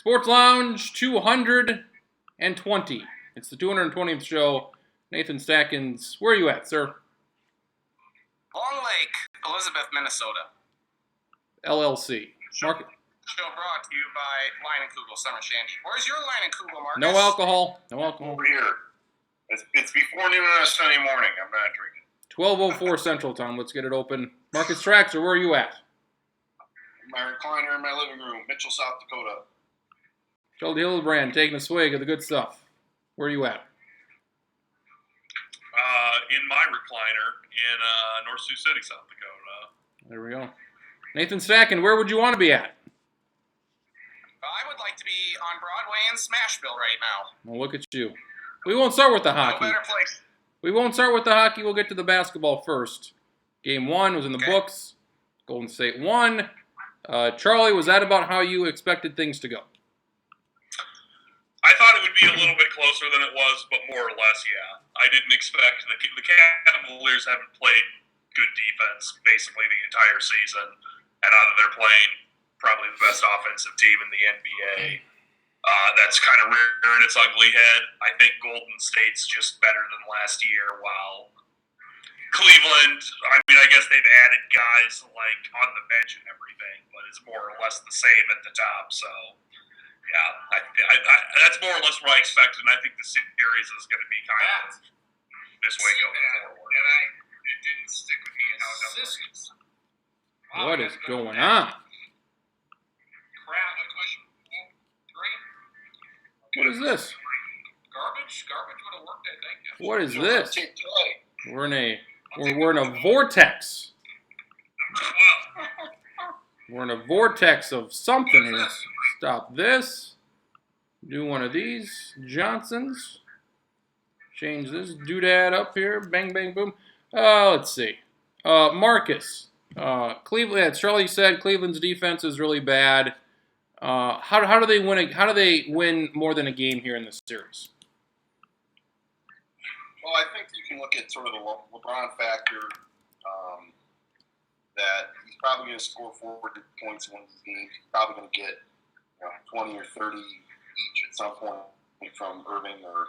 Sports Lounge 220. It's the 220th show. Nathan Stackins, where are you at, sir? Long Lake, Elizabeth, Minnesota. LLC. Show brought to you by Leinenkugel Summer Shandy. Where's your Leinenkugel, Marcus? No alcohol. No alcohol. Over here. It's before noon on a Sunday morning. I'm not drinking. 12:04 Central Time. Let's get it open. Marcus Traxler, where are you at? My recliner in my living room, Mitchell, South Dakota. Sheldon Hildebrand taking a swig of the good stuff. Where are you at? In my recliner in North Sioux City, South Dakota. There we go. Nathan Stackin, where would you want to be at? I would like to be on Broadway in Smashville right now. Well, look at you. We won't start with the hockey. No better place. We won't start with the hockey. We'll get to the basketball first. Game 1 was in the books. Golden State won. Charlie, was that about how you expected things to go? I thought it would be a little bit closer than it was, but more or less, yeah. I didn't expect the Cavaliers haven't played good defense basically the entire season, and out of their playing probably the best offensive team in the NBA. That's kind of rearing its ugly head. I think Golden State's just better than last year, while Cleveland, I mean, I guess they've added guys like on the bench and everything, but it's more or less the same at the top, so... Yeah, that's more or less what I expected, and I think the series is going to be kind of this way going forward. And it didn't stick with me in how it was. What is going on? What is this? Garbage would have worked, I think. What is this? We're in a vortex. We're in a vortex of something here. Stop this. Do one of these Johnsons. Change this doodad up here. Bang, bang, boom. Let's see. Marcus. Cleveland. As Charlie said, Cleveland's defense is really bad. How do they win? How do they win more than a game here in this series? Well, I think you can look at sort of the LeBron factor. That he's probably going to score 40 points in one of these games. He's probably going to get 20 or 30 each at some point from Irving or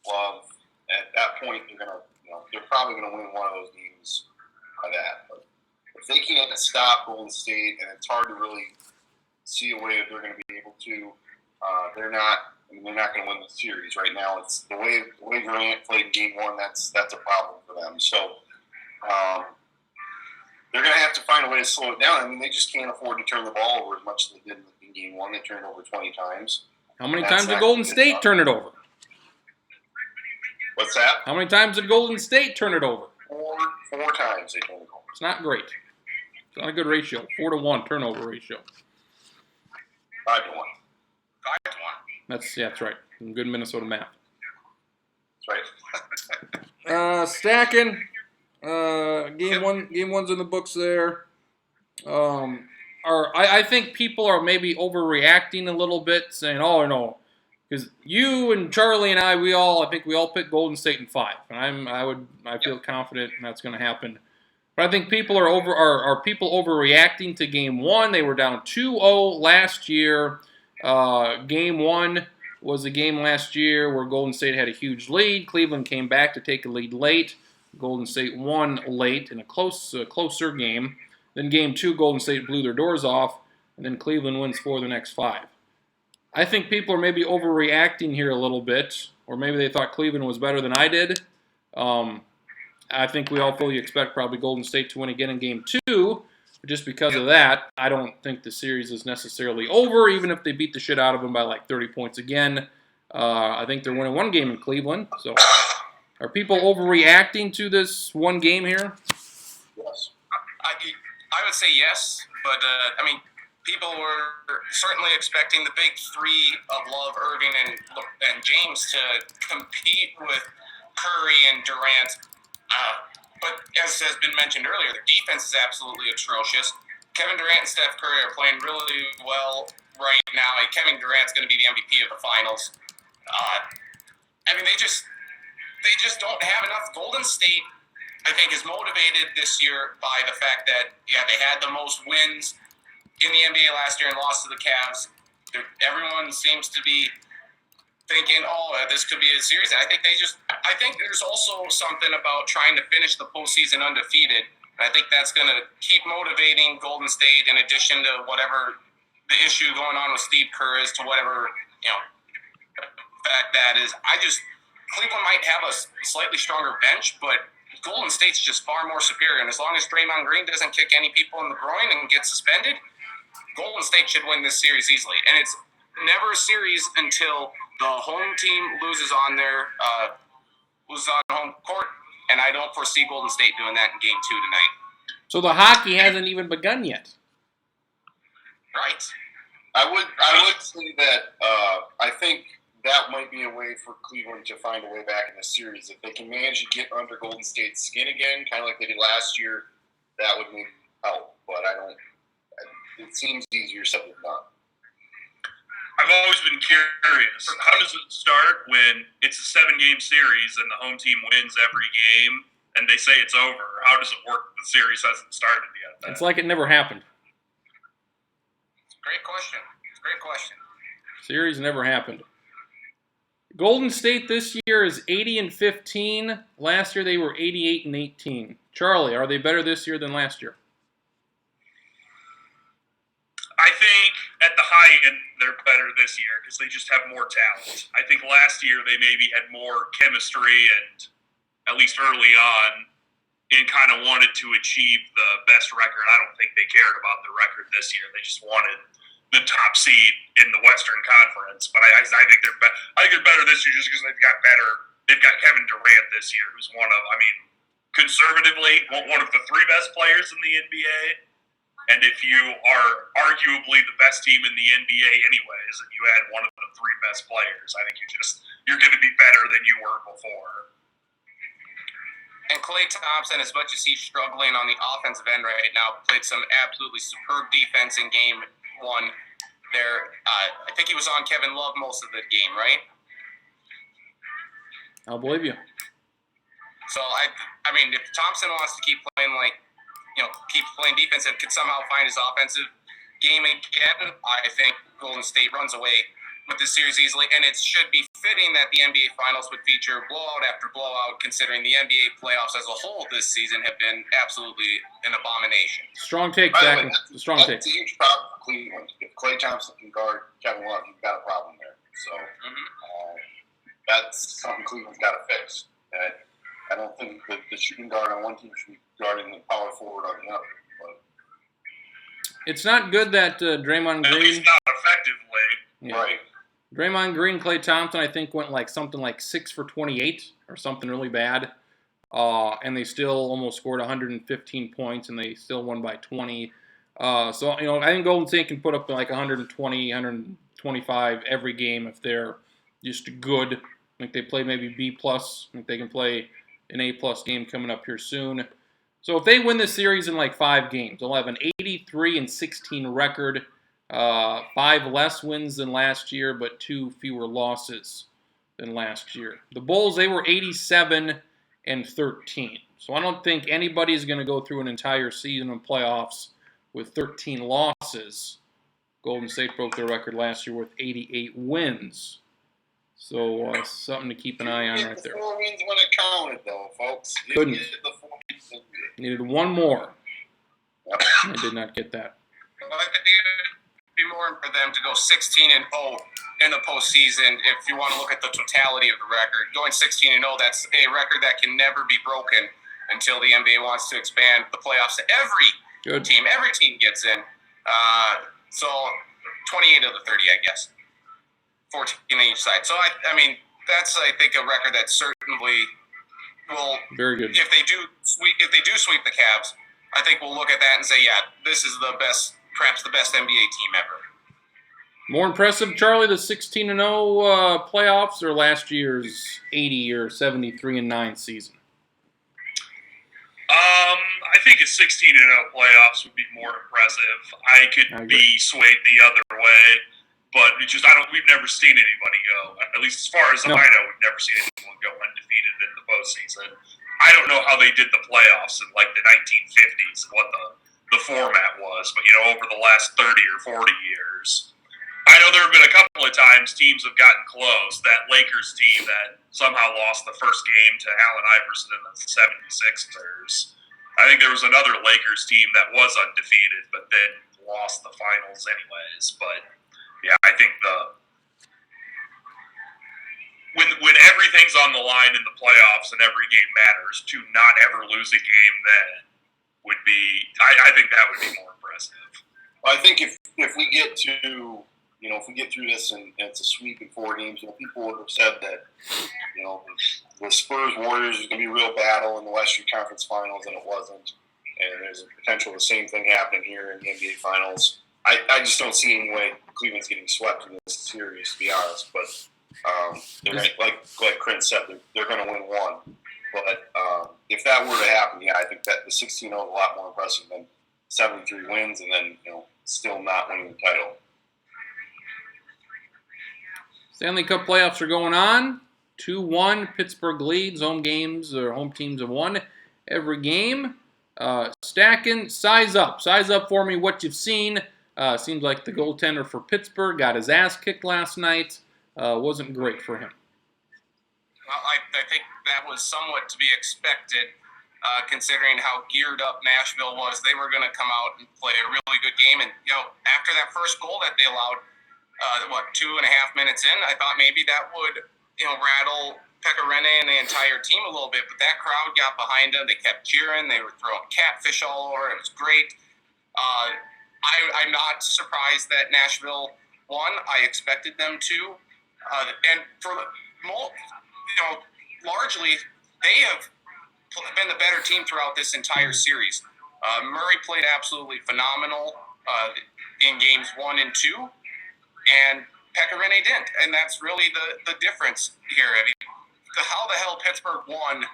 Love. At that point, they're probably going to win one of those games by that. But if they can't stop Golden State, and it's hard to really see a way that they're going to be able to, they're not going to win the series right now. It's the way Durant played in Game 1. That's a problem for them. So. They're going to have to find a way to slow it down. I mean, they just can't afford to turn the ball over as much as they did in Game 1. They turned it over 20 times. How many times did Golden State turn it over? What's that? How many times did Golden State turn it over? Four times they turned it over. It's not great. It's not a good ratio. 4-to-1 turnover ratio. 5-1. 5-1. That's right. Good Minnesota math. That's right. Stacking. Game one's in the books there. I think people are maybe overreacting a little bit, saying, "Oh no," because you and Charlie and I think we all picked Golden State in 5, and I feel confident that's going to happen. But I think people are people overreacting to Game 1. They were down 2-0 last year. Game 1 was a game last year where Golden State had a huge lead. Cleveland came back to take a lead late. Golden State won late in a closer game. Then Game 2, Golden State blew their doors off, and then Cleveland wins 4 of the next 5. I think people are maybe overreacting here a little bit, or maybe they thought Cleveland was better than I did. I think we all fully expect probably Golden State to win again in Game 2. But just because of that, I don't think the series is necessarily over, even if they beat the shit out of them by like 30 points again. I think they're winning one game in Cleveland, so... Are people overreacting to this one game here? Yes. I would say yes, but people were certainly expecting the big three of Love, Irving, and James to compete with Curry and Durant. But as has been mentioned earlier, the defense is absolutely atrocious. Kevin Durant and Steph Curry are playing really well right now. Kevin Durant's going to be the MVP of the finals. They just don't have enough. Golden State, I think, is motivated this year by the fact that, they had the most wins in the NBA last year and lost to the Cavs. everyone seems to be thinking, this could be a series. And I think there's also something about trying to finish the postseason undefeated. And I think that's going to keep motivating Golden State in addition to whatever the issue going on with Steve Kerr is, to whatever, fact that is. Cleveland might have a slightly stronger bench, but Golden State's just far more superior. And as long as Draymond Green doesn't kick any people in the groin and get suspended, Golden State should win this series easily. And it's never a series until the home team loses on home court, and I don't foresee Golden State doing that in Game 2 tonight. So the hockey hasn't even begun yet. Right. I would say that I think that might be a way for Cleveland to find a way back in the series. If they can manage to get under Golden State's skin again, kind of like they did last year, that would maybe help. But it seems easier said than done. I've always been curious. How does it start when it's a 7-game series and the home team wins every game and they say it's over? How does it work if the series hasn't started yet? It's like it never happened. Great question. Series never happened. Golden State this year is 80-15. Last year they were 88-18. Charlie, are they better this year than last year? I think at the high end they're better this year because they just have more talent. I think last year they maybe had more chemistry and, at least early on, and kind of wanted to achieve the best record. I don't think they cared about the record this year. They just wanted the top seed in the Western Conference. But I think they're better this year just because they've got better. They've got Kevin Durant this year, who's conservatively, one of the 3 best players in the NBA. And if you are arguably the best team in the NBA anyways, and you add one of the 3 best players, I think you're going to be better than you were before. And Klay Thompson, as much as he's struggling on the offensive end right now, played some absolutely superb defense in Game 1 there. I think he was on Kevin Love most of the game, right? I'll believe you. So, if Thompson wants to keep playing keep playing defense and could somehow find his offensive game again, I think Golden State runs away with this series easily. And it should be fitting that the NBA Finals would feature blowout after blowout, considering the NBA playoffs as a whole this season have been absolutely an abomination. Strong take, Zach. Strong take. That's a huge problem for Cleveland. If Klay Thompson can guard Kevin Love, you've got a problem there. So that's something Cleveland's got to fix. I don't think that the shooting guard on one team should be guarding the power forward on the other. But it's not good that Draymond At Green. least not effectively. Yeah. Right. Draymond Green, Klay Thompson, I think went something like 6 for 28 or something really bad, and they still almost scored 115 points, and they still won by 20. I think Golden State can put up like 120, 125 every game if they're just good. I think they play maybe B+. I think they can play an A+ game coming up here soon. So if they win this series in like 5 games, they'll have an 83-16 record, 5 less wins than last year, but 2 fewer losses than last year. The Bulls, they were 87-13. So I don't think anybody's going to go through an entire season of playoffs with 13 losses. Golden State broke their record last year with 88 wins. So something to keep an eye on right there. 4 wins when it counted, though, folks. Couldn't. The 4 wins. Needed one more. Yep. I did not get that. Well, I think it would be more for them to go 16-0 in the postseason. If you want to look at the totality of the record, going 16-0, that's a record that can never be broken until the NBA wants to expand the playoffs to every team. Every team gets in. So 28 of the 30, I guess. 14 on each side. So that's I think a record that certainly will. Very good. If they do sweep the Cavs, I think we'll look at that and say, yeah, this is the best, perhaps the best NBA team ever. More impressive, Charlie, the 16-0 playoffs or last year's 80 or 73-9 season? I think a 16-0 playoffs would be more impressive. I could be swayed the other way, but we've never seen anybody go. At least as far as I know, we've never seen anyone go undefeated in the postseason. I don't know how they did the playoffs in like the 1950s, what the format was, but over the last 30 or 40 years, I know there have been a couple of times teams have gotten close. That Lakers team that somehow lost the first game to Allen Iverson and the 76ers. I think there was another Lakers team that was undefeated, but then lost the finals anyways. But yeah, I think when everything's on the line in the playoffs and every game matters, to not ever lose a game then would be, I think that would be more impressive. I think if we get to, if we get through this and it's a sweep in 4 games, people would have said that, the Spurs-Warriors is going to be a real battle in the Western Conference Finals, and it wasn't. And there's a potential the same thing happening here in the NBA Finals. I just don't see any way Cleveland's getting swept in this series, to be honest. But they're gonna, like Chris said, they're going to win one. But if that were to happen, yeah, I think that the 16-0 is a lot more impressive than 73 wins and then still not winning the title. Stanley Cup playoffs are going on. 2-1, Pittsburgh leads. Home teams have won every game. Stacking, size up for me what you've seen. Seems like the goaltender for Pittsburgh got his ass kicked last night. Wasn't great for him. Well, I think that was somewhat to be expected, considering how geared up Nashville was. They were going to come out and play a really good game. And, after that first goal that they allowed, 2.5 minutes in, I thought maybe that would, rattle Pekka Rinne and the entire team a little bit. But that crowd got behind them. They kept cheering. They were throwing catfish all over. It was great. I'm not surprised that Nashville won. I expected them to. And for largely, they have been the better team throughout this entire series. Murray played absolutely phenomenal in games 1 and 2, and Pekka Rinne didn't. And that's really the difference here. How the hell Pittsburgh won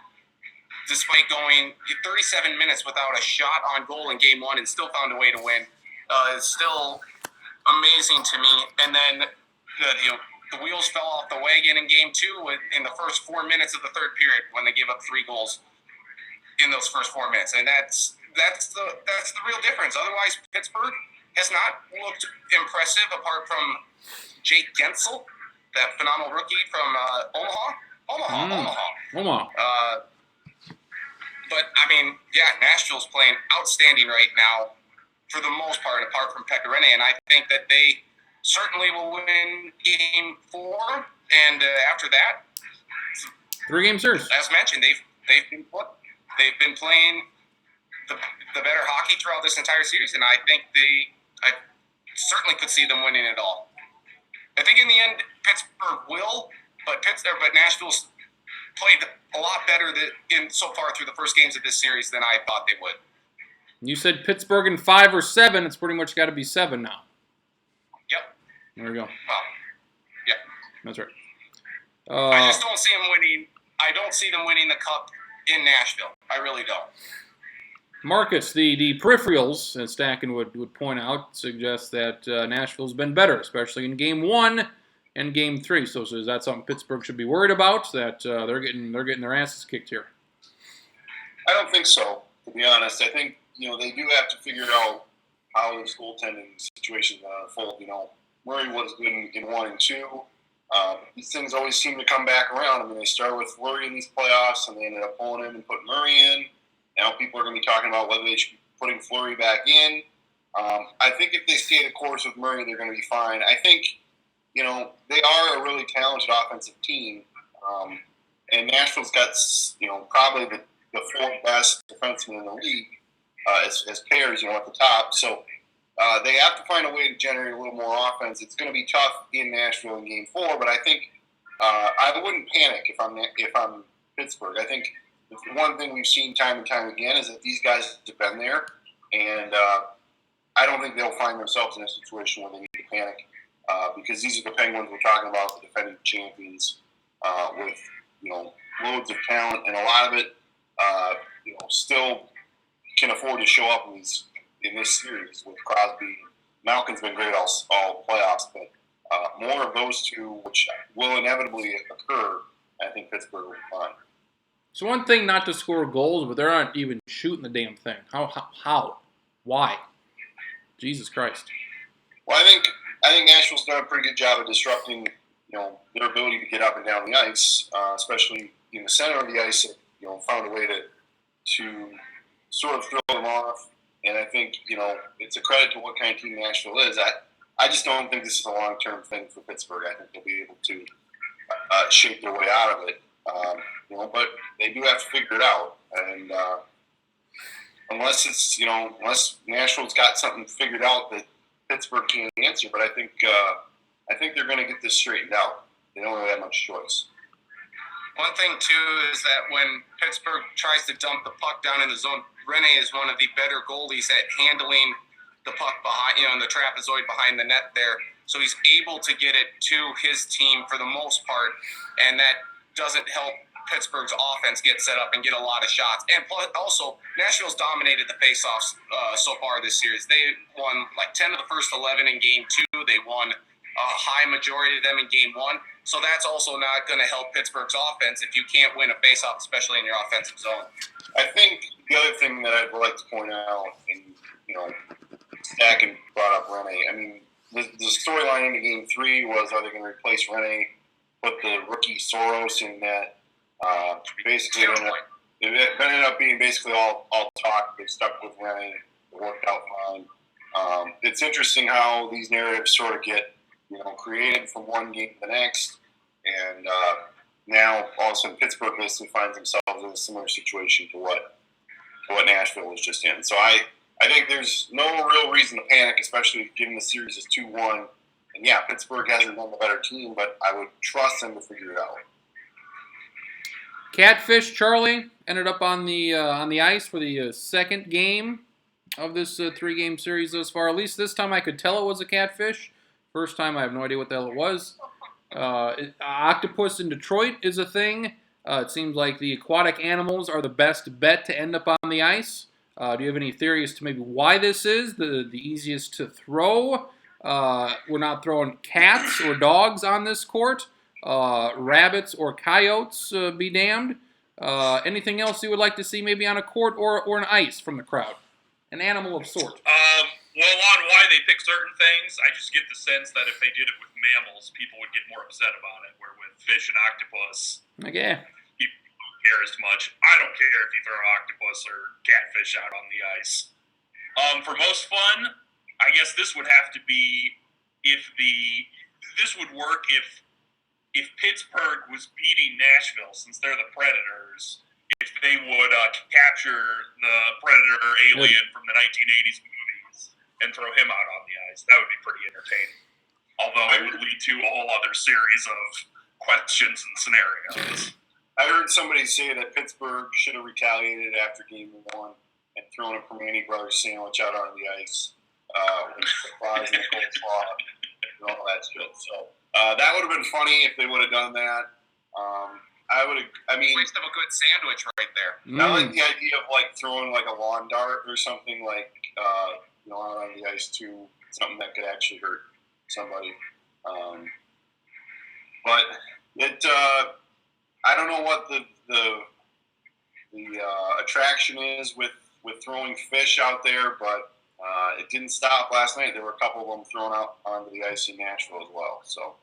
despite going 37 minutes without a shot on goal in game 1 and still found a way to win is still amazing to me. And then the wheels fell off the wagon in game 2 in the first 4 minutes of the third period when they gave up 3 goals in those first 4 minutes. And that's the real difference. Otherwise, Pittsburgh has not looked impressive apart from Jake Gensel, that phenomenal rookie from Omaha. But, Nashville's playing outstanding right now for the most part, apart from Pekka Rinne. And I think that they certainly will win game 4. And after that, 3-game series. As mentioned, they've been playing the better hockey throughout this entire series, and I think I certainly could see them winning it all. I think in the end, Pittsburgh will, but Nashville's played a lot better so far through the first games of this series than I thought they would. You said Pittsburgh in 5 or 7. It's pretty much got to be 7 now. Yep. There we go. Well, yeah. That's right. I just don't see them winning. I don't see them winning the cup in Nashville. I really don't. Marcus, the peripherals, as Stacken would point out, suggest that Nashville's been better, especially in Game 1 and Game 3. So is that something Pittsburgh should be worried about, that they're getting their asses kicked here? I don't think so, to be honest. I think, they do have to figure out how this goaltending situation unfold. Murray was good in 1 and 2. These things always seem to come back around. They start with Fleury in these playoffs, and they ended up pulling him and putting Murray in. Now people are going to be talking about whether they should be putting Fleury back in. I think if they stay the course with Murray, they're going to be fine. I think, they are a really talented offensive team. And Nashville's got, probably the 4th best defenseman in the league as pairs, at the top. So they have to find a way to generate a little more offense. It's going to be tough in Nashville in Game 4, but I think I wouldn't panic if I'm Pittsburgh. I think the one thing we've seen time and time again is that these guys have been there, and I don't think they'll find themselves in a situation where they need to panic because these are the Penguins we're talking about, the defending champions with loads of talent, and a lot of it still can afford to show up in this series with Crosby. Malkin's been great all playoffs, but more of those two, which will inevitably occur, I think Pittsburgh will be fine. It's one thing not to score goals, but they're not even shooting the damn thing. How? Why? Jesus Christ. Well, I I think Nashville's done a pretty good job of disrupting, their ability to get up and down the ice, especially in the center of the ice. Found a way to sort of throw them off. And I think, it's a credit to what kind of team Nashville is. I just don't think this is a long-term thing for Pittsburgh. I think they'll be able to shape their way out of it. But they do have to figure it out. And unless Nashville's got something figured out that Pittsburgh can't answer, but I think they're going to get this straightened out. They don't really have much choice. One thing, too, is that when Pittsburgh tries to dump the puck down in the zone, Rene is one of the better goalies at handling the puck behind, in the trapezoid behind the net there. So he's able to get it to his team for the most part, and that doesn't help Pittsburgh's offense get set up and get a lot of shots. And plus, also, Nashville's dominated the faceoffs so far this series. They won like 10 of the first 11 in Game 2. They won a high majority of them in Game 1. So that's also not going to help Pittsburgh's offense if you can't win a faceoff, especially in your offensive zone. I think the other thing that I'd like to point out, and Stack brought up Rene. I mean, the storyline into Game 3 was, are they going to replace Rene, put the rookie Soros in net? Basically, it ended up being basically all talk. They stuck with Rene. It worked out fine. It's interesting how these narratives sort of get created from one game to the next, and now all of a sudden Pittsburgh basically finds themselves in a similar situation to what Nashville was just in. So I think there's no real reason to panic, especially given the series is 2-1. And yeah, Pittsburgh hasn't been the better team, but I would trust them to figure it out. Catfish Charlie ended up on the ice for the second game of this 3-game series thus far. At least this time I could tell it was a catfish. First time I have no idea what the hell it was. Octopus in Detroit is a thing. It seems like the aquatic animals are the best bet to end up on the ice. Do you have any theory as to maybe why this is the easiest to throw? We're not throwing cats or dogs on this court. Rabbits or coyotes, be damned. Anything else you would like to see maybe on a court or an ice from the crowd? An animal of sort. Well, on why they pick certain things, I just get the sense that if they did it with mammals, people would get more upset about it, where with fish and octopus, Okay. people don't care as much. I don't care if you throw octopus or catfish out on the ice. For most fun, I guess this would have to be this would work if Pittsburgh was beating Nashville, since they're the Predators, if they would capture the Predator alien from the 1980s movies and throw him out on the ice. That would be pretty entertaining. Although it would lead to a whole other series of questions and scenarios. I heard somebody say that Pittsburgh should have retaliated after Game 1 and thrown a Permane Brothers sandwich out on the ice with the fries and the coleslaw and all that shit. So that would have been funny if they would have done that. Waste of a good sandwich right there. I like the idea of throwing a lawn dart or something out on the ice too. Something that could actually hurt somebody. But it, I don't know what the attraction is with throwing fish out there, but it didn't stop last night. There were a couple of them thrown out onto the ice in Nashville as well. So.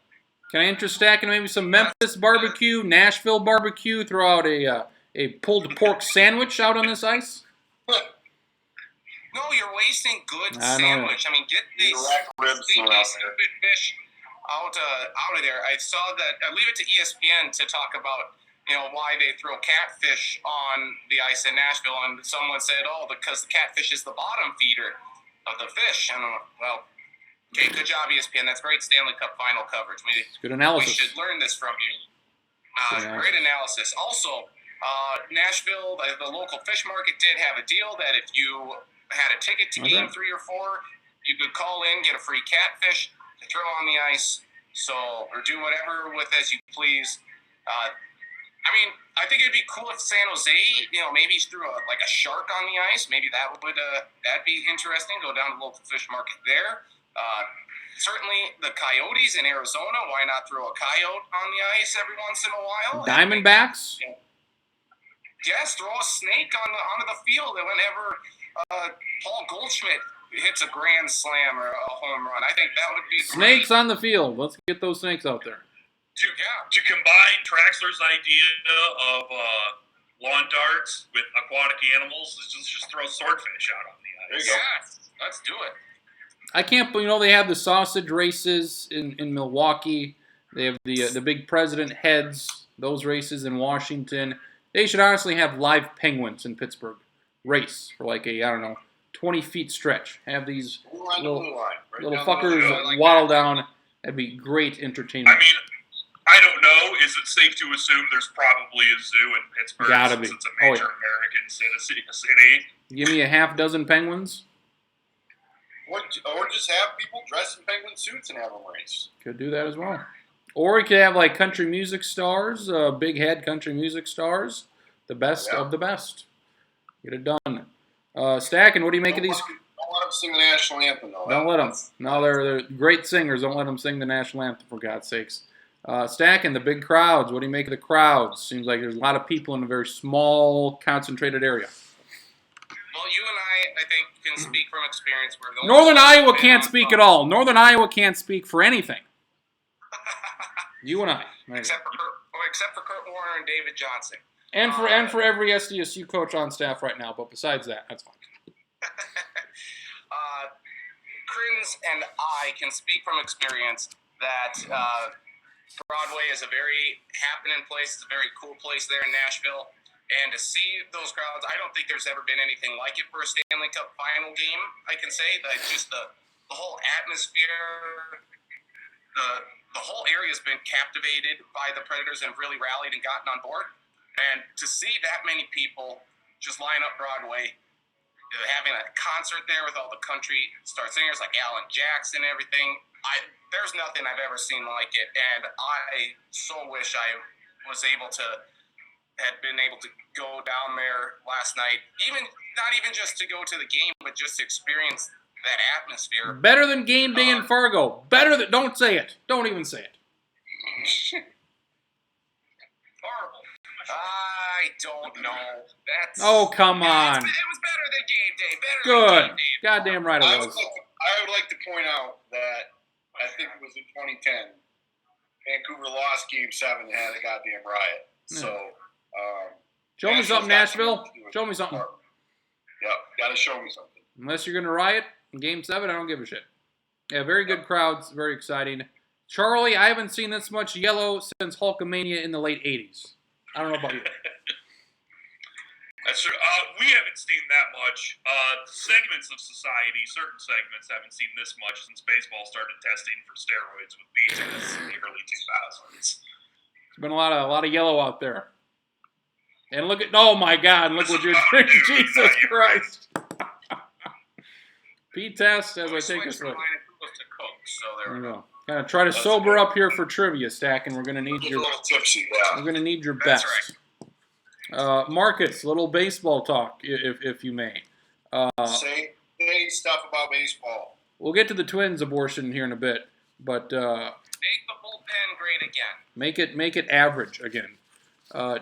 Can I interest Stack in maybe some Memphis barbecue, Nashville barbecue? Throw out a pulled pork sandwich out on this ice? No, you're wasting good sandwich. I mean, get these stinky, stupid fish out of there. I saw that. I leave it to ESPN to talk about why they throw catfish on the ice in Nashville, and someone said, because the catfish is the bottom feeder of the fish. And well. Okay, good job, ESPN. That's great Stanley Cup final coverage. Good analysis. We should learn this from you. Great analysis. Also, Nashville, the local fish market did have a deal that if you had a ticket to Game 3 or 4, you could call in, get a free catfish to throw on the ice, or do whatever with as you please. I think it'd be cool if San Jose, maybe threw a shark on the ice. Maybe that'd be interesting. Go down to the local fish market there. Certainly the Coyotes in Arizona, why not throw a coyote on the ice every once in a while? Diamondbacks? Yes, throw a snake onto the field whenever Paul Goldschmidt hits a grand slam or a home run. I think that would be Snakes great. on the field. Let's get those snakes out there. To combine Traxler's idea of lawn darts with aquatic animals, let's just throw swordfish out on the ice. Yes, let's do it. I can't, they have the sausage races in Milwaukee. They have the big president heads, those races in Washington. They should honestly have live penguins in Pittsburgh race for like a, 20 feet stretch. Have these Blue line to blue line. Right little down the fuckers middle. I like waddle that. down. That'd be great entertainment. I mean, I don't know. Is it safe to assume there's probably a zoo in Pittsburgh Gotta since be. it's a major American city? Give me a half dozen penguins. Or just have people dress in penguin suits and have them race. Could do that as well. Or we could have like country music stars, big head country music stars, the best of the best. Get it done. Stacking, what do you make of these? Don't let them sing the national anthem, though. Don't let them. No, they're great singers. Don't let them sing the national anthem, for God's sakes. Stacking, the big crowds. What do you make of the crowds? Seems like there's a lot of people in a very small, concentrated area. Well, you and I think, can speak from experience. We're the only Northern ones who've Iowa been can't on speak both. at all. Northern Iowa can't speak for anything. You and I. Except for Kurt Warner and David Johnson. And for every SDSU coach on staff right now. But besides that, that's fine. Crins and I can speak from experience that Broadway is a very happening place. It's a very cool place there in Nashville. And to see those crowds, I don't think there's ever been anything like it for a Stanley Cup final game, I can say. That just the whole atmosphere, the whole area has been captivated by the Predators and have really rallied and gotten on board. And to see that many people just line up Broadway, having a concert there with all the country star singers like Alan Jackson and everything, there's nothing I've ever seen like it. And I so wish I was had been able to go down there last night, not even just to go to the game, but just to experience that atmosphere. Better than game day in Fargo. Don't say it. Don't even say it. Horrible. I don't know. Oh, come on. It was better than game day. Better Good. than game day. Goddamn right I it would, was. like to point out that I think it was in 2010, Vancouver lost Game 7 and had a goddamn riot. So, Show me something, Nashville. Show me something. Yep, gotta show me something. Unless you're going to riot in Game 7, I don't give a shit. Yeah, very good crowds. Very exciting. Charlie, I haven't seen this much yellow since Hulkamania in the late 80s. I don't know about you. That's true. We haven't seen that much. Segments of society, certain segments, haven't seen this much since baseball started testing for steroids with B-tests in the early 2000s. There's been a lot of yellow out there. And look at, oh my God, look what you're doing. Jesus Christ. P-test as I take Switched this from look. mine and Coke to Coke, so there There we we go. go. Gotta try to sober up here for trivia, Stack, and we're gonna need Just a your little tipsy, yeah. we're gonna need your That's best. Marcus, little baseball talk, if you may. Say stuff about baseball. We'll get to the Twins abortion here in a bit, but Make the bullpen great again. make it average again.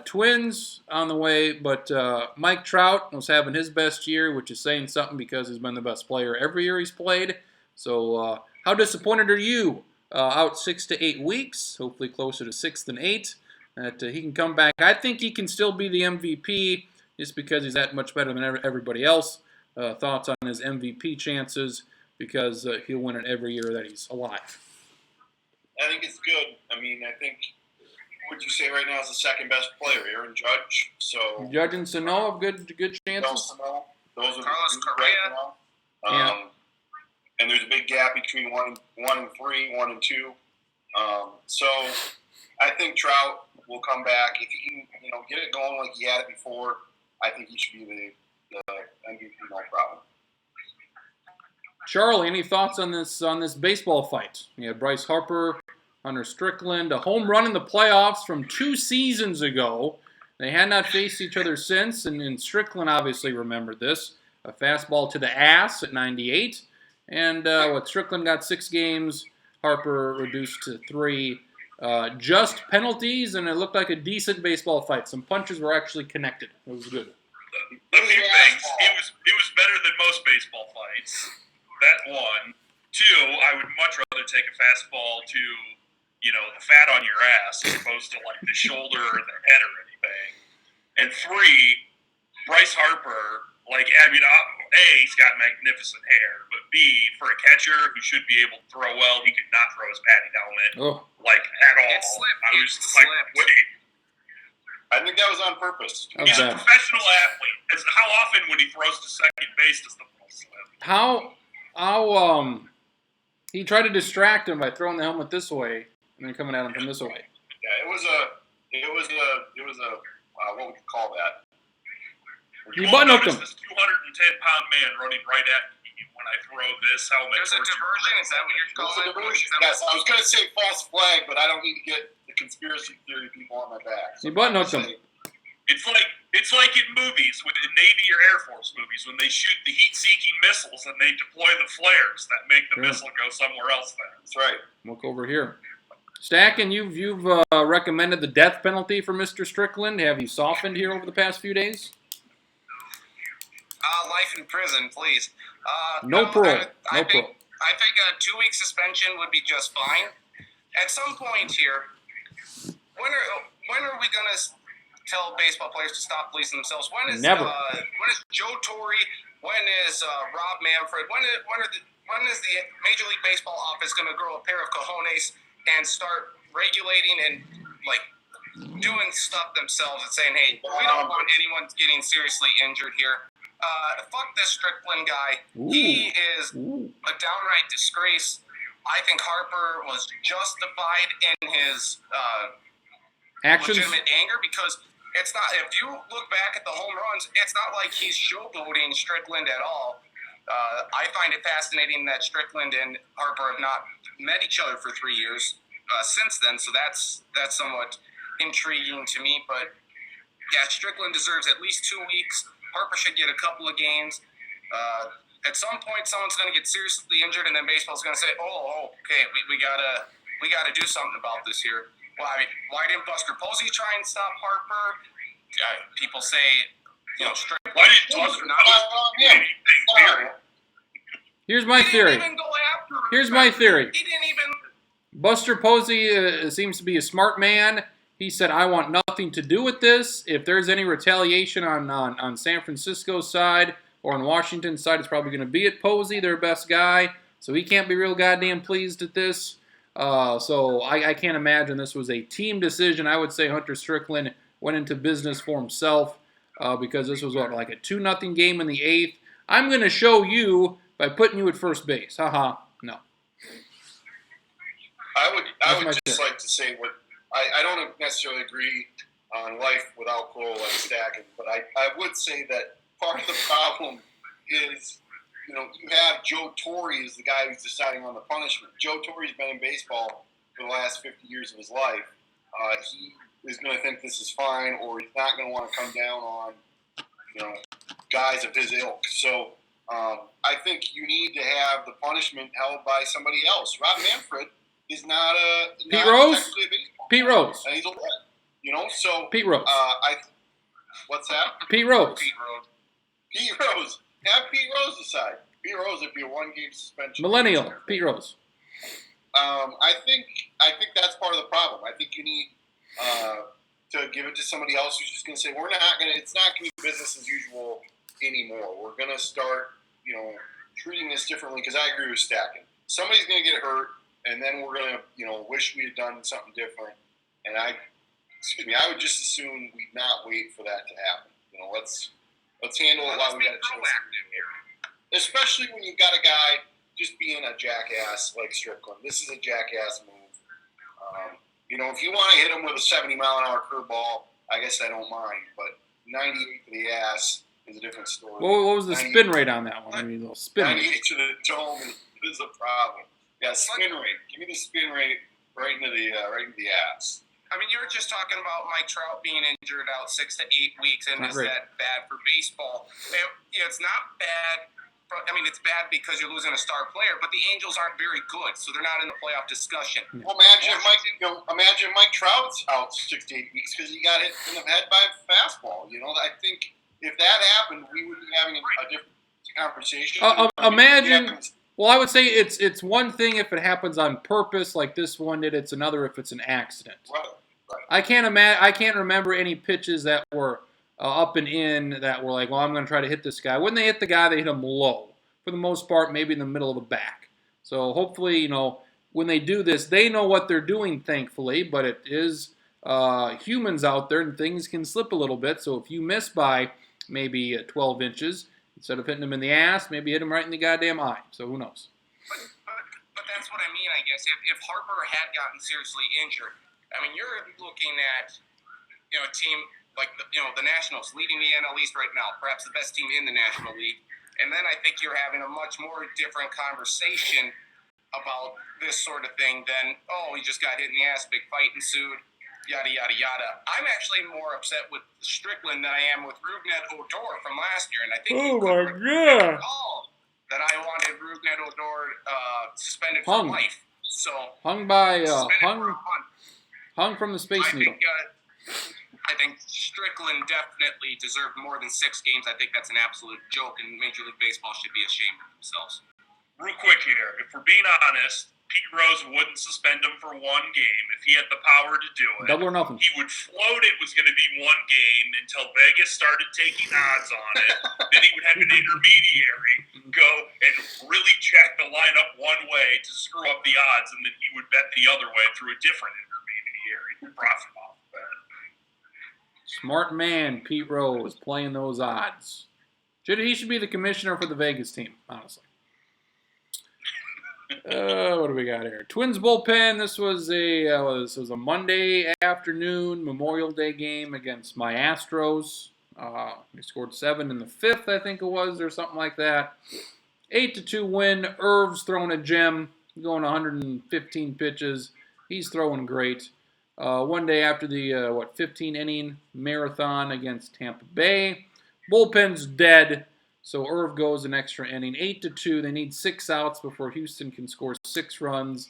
Twins on the way, but Mike Trout was having his best year, which is saying something because he's been the best player every year he's played. So how disappointed are you? Out 6 to 8 weeks, hopefully closer to 6 than 8, that he can come back. I think he can still be the MVP just because he's that much better than everybody else. Thoughts on his MVP chances, because he'll win it every year that he's alive. I think it's good. I mean, I think, would you say right now is the second best player, Aaron Judge? So Judge and Sano have good chances. Sano, those are Carlos the two Correa. right now. And there's a big gap between 1 and 3, 1 and 2. So I think Trout will come back if he can, get it going like he had it before. I think he should be the MVP, no problem. Charlie, any thoughts on this baseball fight? You had Bryce Harper, Hunter Strickland, a home run in the playoffs from 2 seasons ago. They had not faced each other since, and Strickland obviously remembered this. A fastball to the ass at 98. And Strickland got 6 games, Harper reduced to 3. Just penalties, and it looked like a decent baseball fight. Some punches were actually connected. It was good. A few things. It was better than most baseball fights. That one. Two, I would much rather take a fastball to, the fat on your ass as opposed to like the shoulder or the head or anything. And three, Bryce Harper, A, he's got magnificent hair, but B, for a catcher who should be able to throw well, he could not throw his patty helmet at all. It slipped. I was It like, slipped. wait. I think that was on purpose. He's a professional athlete. How often when he throws to second base does the ball slip? How he tried to distract him by throwing the helmet this way and then coming at him from this way. Yeah, it was a what would you call that? He button-hooked him. This 210-pound man running right at me when I throw this helmet. There's a diversion. Is that what you're calling it? Yes, I was going to say false flag, but I don't need to get the conspiracy theory people on my back. He button-hooked him. It's like in movies, in Navy or Air Force movies, when they shoot the heat-seeking missiles and they deploy the flares that make the missile go somewhere else. That's right. Look over here. Stacken, you've recommended the death penalty for Mr. Strickland. Have you softened here over the past few days? Life in prison, please. No parole. I think a 2-week suspension would be just fine. At some point here, when are we going to tell baseball players to stop policing themselves? When is Joe Torre? When is Rob Manfred? When is the Major League Baseball office going to grow a pair of cojones and start regulating and doing stuff themselves and saying, hey, we don't want anyone getting seriously injured here. Fuck this Strickland guy. Ooh. He is a downright disgrace. I think Harper was justified in his Actions. legitimate anger because it's not. If you look back at the home runs, it's not like he's showboating Strickland at all. I find it fascinating that Strickland and Harper have not met each other for 3 years since then, so that's somewhat intriguing to me. But yeah, Strickland deserves at least 2 weeks. Harper should get a couple of games. At some point, someone's going to get seriously injured, and then baseball's going to say, "Oh, okay, we gotta do something about this here." Why didn't Buster Posey try and stop Harper? People say, Strickland. Why didn't Buster Posey? Here's my theory. He didn't even go after him. Here's my theory. He didn't even. Buster Posey seems to be a smart man. He said, I want nothing to do with this. If there's any retaliation on San Francisco's side or on Washington's side, it's probably going to be at Posey, their best guy. So he can't be real goddamn pleased at this. So I can't imagine this was a team decision. I would say Hunter Strickland went into business for himself because this was like a 2-0 game in the 8th. I'm going to show you by putting you at first base. Haha, no. I would just like to say what I don't necessarily agree on life without parole like Stacken, but I would say that part of the problem is, you have Joe Torre as the guy who's deciding on the punishment. Joe Torre's been in baseball for the last 50 years of his life. He is going to think this is fine, or he's not going to want to come down on, guys of his ilk. So I think you need to have the punishment held by somebody else. Rob Manfred is not Pete Rose? technically a baseball Pete Rose. and he's a lawyer, so Pete Rose. what's that? Pete Rose. Pete Rose. Have Pete Rose decide. Pete Rose would be a 1-game suspension. Millennial. Pete Rose. I think that's part of the problem. I think you need to give it to somebody else who's just going to say, it's not going to be business as usual anymore. We're going to start, treating this differently because I agree with Stacken. Somebody's going to get hurt, and then we're going to, wish we had done something different. And I would just as soon we not wait for that to happen. Let's handle it while we got a chance. Especially when you've got a guy just being a jackass like Strickland. This is a jackass move. If you want to hit him with a 70-mile-an-hour curveball, I guess I don't mind. But 98 to the ass is a different story. What was the spin rate on that one? I mean, a little spin rate. 98 to the dome is a problem. Yeah, spin rate. Give me the spin rate right into the ass. I mean, you were just talking about Mike Trout being injured out 6 to 8 weeks, and is that bad for baseball? It's not bad. It's bad because you're losing a star player, but the Angels aren't very good, so they're not in the playoff discussion. Well, imagine Mike Trout's out 6 to 8 weeks because he got hit in the head by a fastball. I think if that happened, we would be having a different conversation. Imagine Well, I would say it's one thing if it happens on purpose, like this one did. It's another if it's an accident. Right. I can't remember any pitches that were up and in that were like, well, I'm going to try to hit this guy. When they hit the guy, they hit him low. For the most part, maybe in the middle of the back. So hopefully, when they do this, they know what they're doing, thankfully. But it is humans out there, and things can slip a little bit. So if you miss by maybe 12 inches, instead of hitting him in the ass, maybe hit him right in the goddamn eye. So who knows? But that's what I mean, I guess. If Harper had gotten seriously injured, I mean, you're looking at, a team like the Nationals leading the NL East right now, perhaps the best team in the National League. And then I think you're having a much more different conversation about this sort of thing than, he just got hit in the ass, big fight ensued, yada, yada, yada. I'm actually more upset with Strickland than I am with Rougned Odor from last year. And I think God! That I wanted Rougned Odor suspended for life. So hung from the Space Needle. I think Strickland definitely deserved more than 6 games. I think that's an absolute joke, and Major League Baseball should be ashamed of themselves. Real quick here, if we're being honest, Pete Rose wouldn't suspend him for 1 game if he had the power to do it. Double or nothing. He would float it was going to be 1 game until Vegas started taking odds on it. Then he would have an intermediary go and really jack the lineup one way to screw up the odds, and then he would bet the other way through a different intermediary to profit off of that. Smart man, Pete Rose, playing those odds. He should be the commissioner for the Vegas team, honestly. What do we got here? Twins bullpen. This was a Monday afternoon Memorial Day game against my Astros. They scored 7 in the 5th, I think it was, or something like that. 8-2 win. Irv's throwing a gem, going 115 pitches. He's throwing great. One day after the 15-inning marathon against Tampa Bay. Bullpen's dead, so Irv goes an extra inning. 8-2. They need 6 outs before Houston can score 6 runs.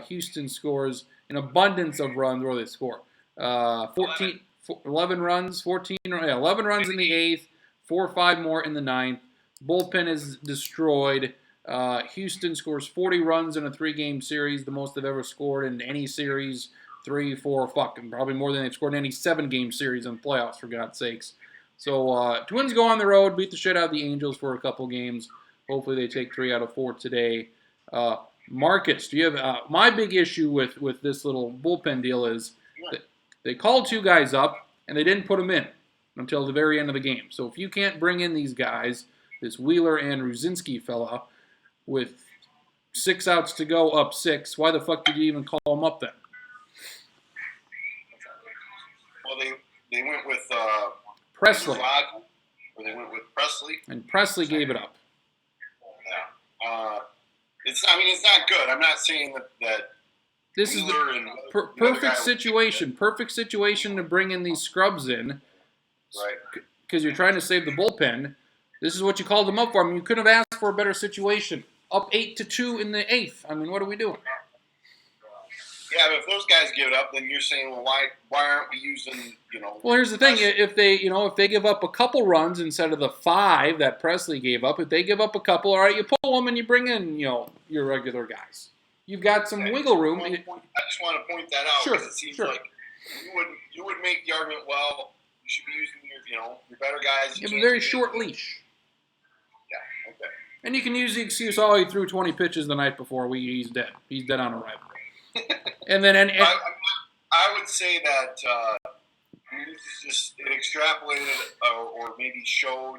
Houston scores an abundance of runs. Where they score 11 runs, 11 runs in the 8th, 4 or 5 more in the 9th. Bullpen is destroyed. Houston scores 40 runs in a 3-game series, the most they've ever scored in any series. 3, 4, probably more than they've scored in any 7-game series in playoffs, for God's sakes. So Twins go on the road, beat the shit out of the Angels for a couple games. Hopefully they take 3 out of 4 today. Marcus, do you have my big issue with this little bullpen deal is that they called 2 guys up and they didn't put them in until the very end of the game. So if you can't bring in these guys, this Wheeler and Ruzinski fella, with 6 outs to go, up 6, why the fuck did you even call them up then? Well, they went with Presley. Or they went with Presley. And Presley gave it up. Yeah. It's not good. I'm not saying that this is the perfect situation. Perfect situation to bring in these scrubs in. Right. Because you're trying to save the bullpen. This is what you called them up for. I mean, you couldn't have asked for a better situation. Up 8-2 in the 8th. I mean, what are we doing? Yeah, but if those guys give it up, then you're saying, well, why aren't we using, Well, here's the thing: if they give up a couple runs instead of the 5 that Presley gave up, if they give up a couple, all right, you pull them and you bring in, your regular guys. You've got some wiggle room. I just want to point that out because it seems like you would make the argument. Well, you should be using your better guys. You have a very short leash. Yeah. Okay. And you can use the excuse, he threw 20 pitches the night before. He's dead. He's dead on arrival. And then I would say that this is just it extrapolated or maybe showed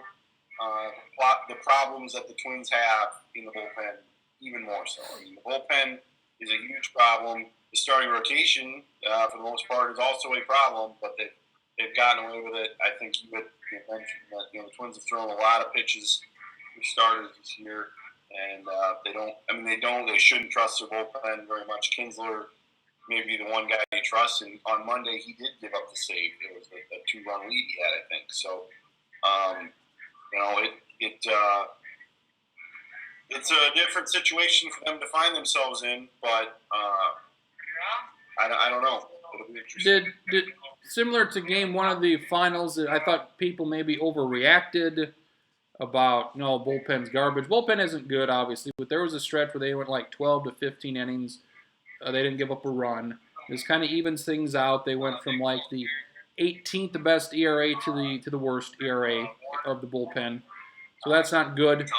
the problems that the Twins have in the bullpen even more so. I mean, the bullpen is a huge problem. The starting rotation, for the most part, is also a problem, but they've gotten away with it. I think you mentioned that the Twins have thrown a lot of pitches for starters this year. And they shouldn't trust their bullpen very much. Kinsler may be the one guy they trust, and on Monday he did give up the save. It was a 2-run lead he had, I think. So, it's a different situation for them to find themselves in, but I don't know. It'll be interesting. Did similar to Game 1 of the finals, I thought people maybe overreacted about bullpen's garbage. Bullpen isn't good, obviously, with there was a stretch where they went like 12 to 15 innings. They didn't give up a run. This kind of evens things out. They went from like the 18th best ERA to the worst ERA of the bullpen. So that's not good.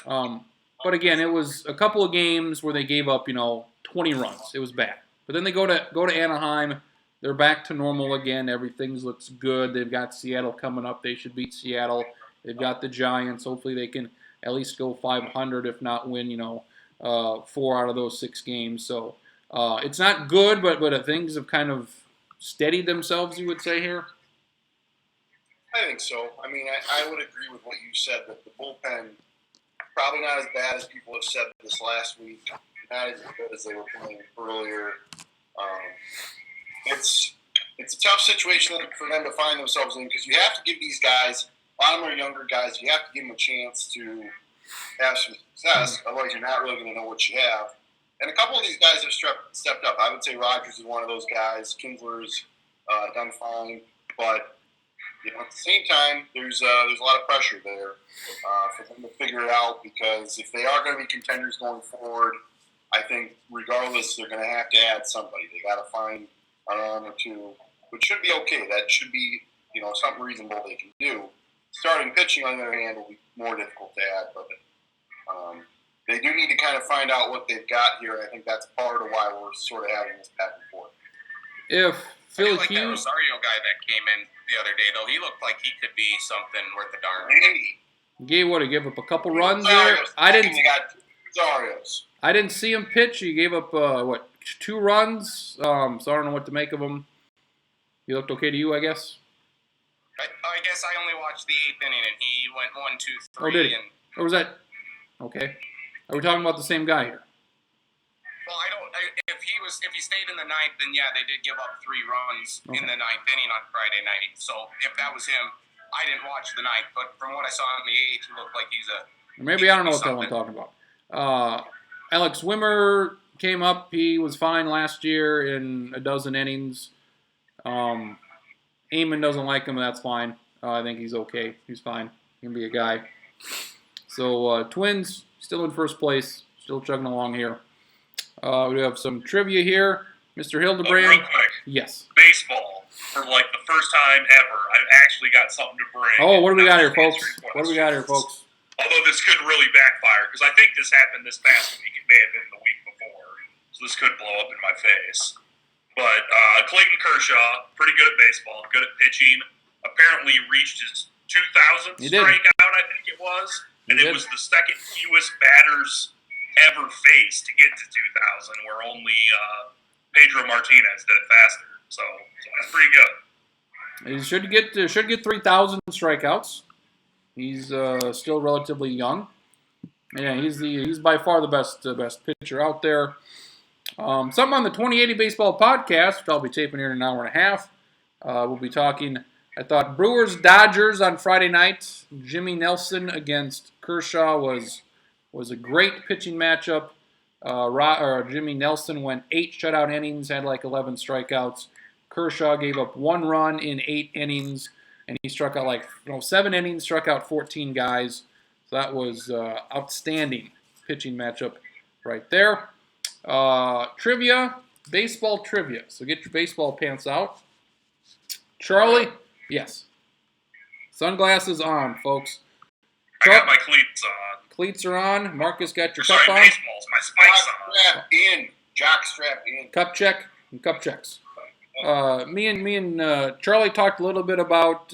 But again, it was a couple of games where they gave up, 20 runs. It was bad. But then they go to Anaheim. They're back to normal again. Everything looks good. They've got Seattle coming up. They should beat Seattle. They've got the Giants. Hopefully they can at least go 500, if not win, 4 out of those 6 games. So it's not good, but things have kind of steadied themselves, you would say here? I think so. I mean, I would agree with what you said, that the bullpen, probably not as bad as people have said this last week, not as good as they were playing earlier. It's a tough situation for them to find themselves in, because you have to give these guys, a lot of them are younger guys, you have to give them a chance to have some success, otherwise you're not really going to know what you have. And a couple of these guys have stepped up. I would say Rogers is one of those guys. Kinsler's done fine, but at the same time, there's a lot of pressure there for them to figure it out, because if they are going to be contenders going forward, I think regardless they're going to have to add somebody. They got to find an arm or two, which should be okay. That should be something reasonable they can do. Starting pitching, on the other hand, will be more difficult to add, but they do need to kind of find out what they've got here. I think that's part of why we're sort of having this back and forth. If Phil I like that Hughes, Rosario guy that came in the other day, though. He looked like he could be something worth a darn. Randy. gave up a couple runs there. They got 2 Rosarios. I didn't see him pitch. He gave up 2 runs. So I don't know what to make of him. He looked okay to you, I guess. I guess I only watched the 8th inning, and he went 1, 2, 3. Oh, did he? And, Or was that okay? Are we talking about the same guy here? well, if he stayed in the 9th, then yeah, they did give up 3 runs in the 9th inning on Friday night. So if that was him, I didn't watch the 9th, but from what I saw in the 8th, he looked like he's a. Maybe I don't know what the hell I'm talking about. Alex Wimmer came up. He was fine last year in a dozen innings. Eamon doesn't like him. That's fine. I think he's okay. He's fine. He can be a guy. So Twins still in first place. Still chugging along here. We have some trivia here. Mr. Hildebrand. Real quick, Yes. baseball, for like the first time ever, I've actually got something to bring. Oh, what do we got here, Not just folks? answering What do we got here, folks? Although this could really backfire, because I think this happened this past week. It may have been the week before. So this could blow up in my face. But Clayton Kershaw, pretty good at baseball, good at pitching. Apparently reached his 2,000th He did. strikeout, I think it was. And He it did. was the second fewest batters ever faced to get to 2,000, where only Pedro Martinez did it faster. So that's pretty good. He should get 3,000 strikeouts. He's still relatively young. Yeah, he's by far the best pitcher out there. Something on the 2080 Baseball Podcast, which I'll be taping here in an hour and a half. We'll be talking, I thought, Brewers-Dodgers on Friday night. Jimmy Nelson against Kershaw was a great pitching matchup. Jimmy Nelson went 8 shutout innings, had like 11 strikeouts. Kershaw gave up 1 run in 8 innings, and he struck out 7 innings, struck out 14 guys. So that was outstanding pitching matchup right there. Trivia, baseball trivia. So get your baseball pants out. Charlie, yes. Sunglasses on, folks. I got my cleats on. Cleats are on. Marcus got your Sorry, cup on. baseballs. My spikes on. Jockstrap in. Cup check and cup checks. Me and Charlie talked a little bit about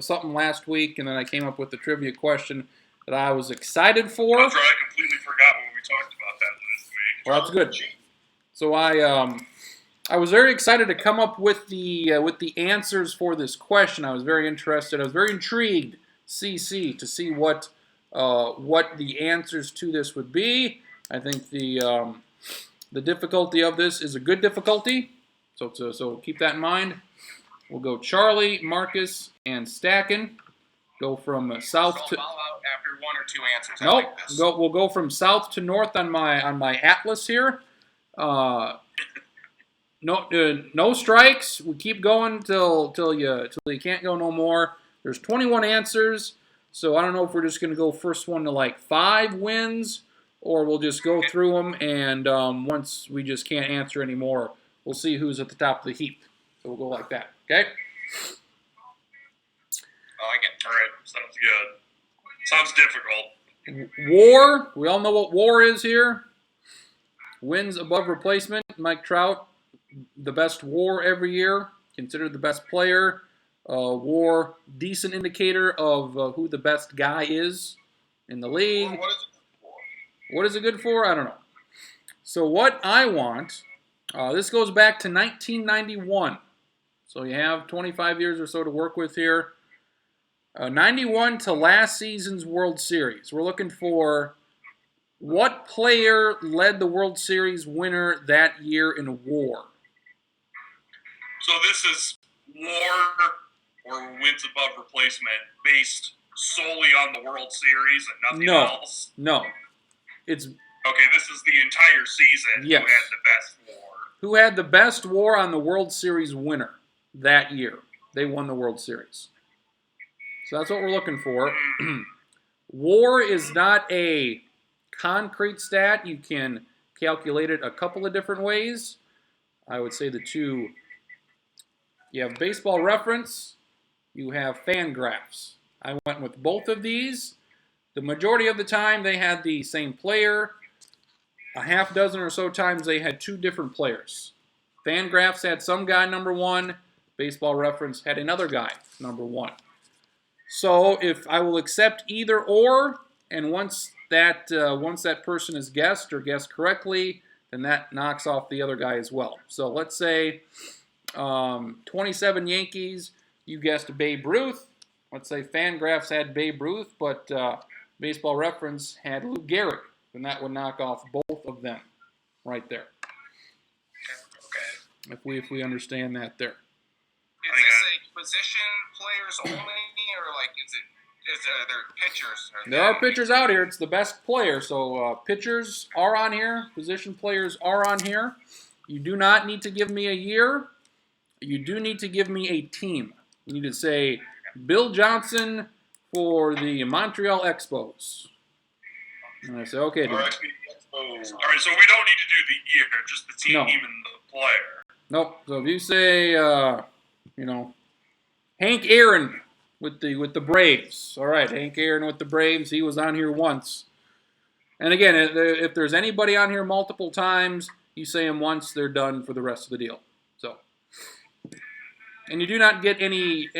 something last week, and then I came up with the trivia question that I was excited for. That's right. I completely forgot when we talked about that this week. Well, that's good. So I was very excited to come up with the answers for this question. I was very interested. I was very intrigued, CC, to see what the answers to this would be. I think the difficulty of this is a good difficulty. So keep that in mind. We'll go Charlie, Marcus, and Stacken. Go from south So to. I'll out after 1 or 2 answers. I Nope. like this. We'll go from south to north on my atlas here. No strikes. We keep going till you can't go no more. There's 21 answers, so I don't know if we're just gonna go first one to 5 wins, or we'll just go through them, and once we just can't answer anymore, we'll see who's at the top of the heap. So we'll go like that, okay? I like it. All right, sounds good. Sounds difficult. WAR, we all know what WAR is here. Wins above replacement. Mike Trout, the best WAR every year, considered the best player. WAR, decent indicator of who the best guy is in the league. What is it for? What is it good for? I don't know. So what I want, this goes back to 1991. So you have 25 years or so to work with here. 91 to last season's World Series. We're looking for what player led the World Series winner that year in WAR. So this is WAR or wins above replacement based solely on the World Series and nothing else? No. It's Okay, this is the entire season. Yes. Who had the best WAR? who had the best WAR on the World Series winner that year. They won the World Series. So that's what we're looking for. WAR is not a concrete stat. You can calculate it a couple of different ways. I would say the two. You have Baseball Reference. You have Fangraphs. I went with both of these. The majority of the time they had the same player. A half dozen or so times they had two different players. Fangraphs had some guy number one. Baseball Reference had another guy number one. So if I will accept either or, and once that person is guessed or guessed correctly, then that knocks off the other guy as well. So let's say 27 Yankees, you guessed Babe Ruth. Let's say Fangraphs had Babe Ruth, but Baseball Reference had Lou Gehrig. Then that would knock off both of them right there. Okay. If we understand that there. Is this a position players only, or like are there pitchers? There are pitchers out here. It's the best player. So pitchers are on here. Position players are on here. You do not need to give me a year. You do need to give me a team. You need to say Bill Johnson for the Montreal Expos. And I say, okay, All dude. right, All right, so we don't need to do the year, just the team No. and the player. Nope. So if you say, Hank Aaron with the Braves. All right, Hank Aaron with the Braves. He was on here once. And again, if there's anybody on here multiple times, you say them once, they're done for the rest of the deal. So, and you do not get any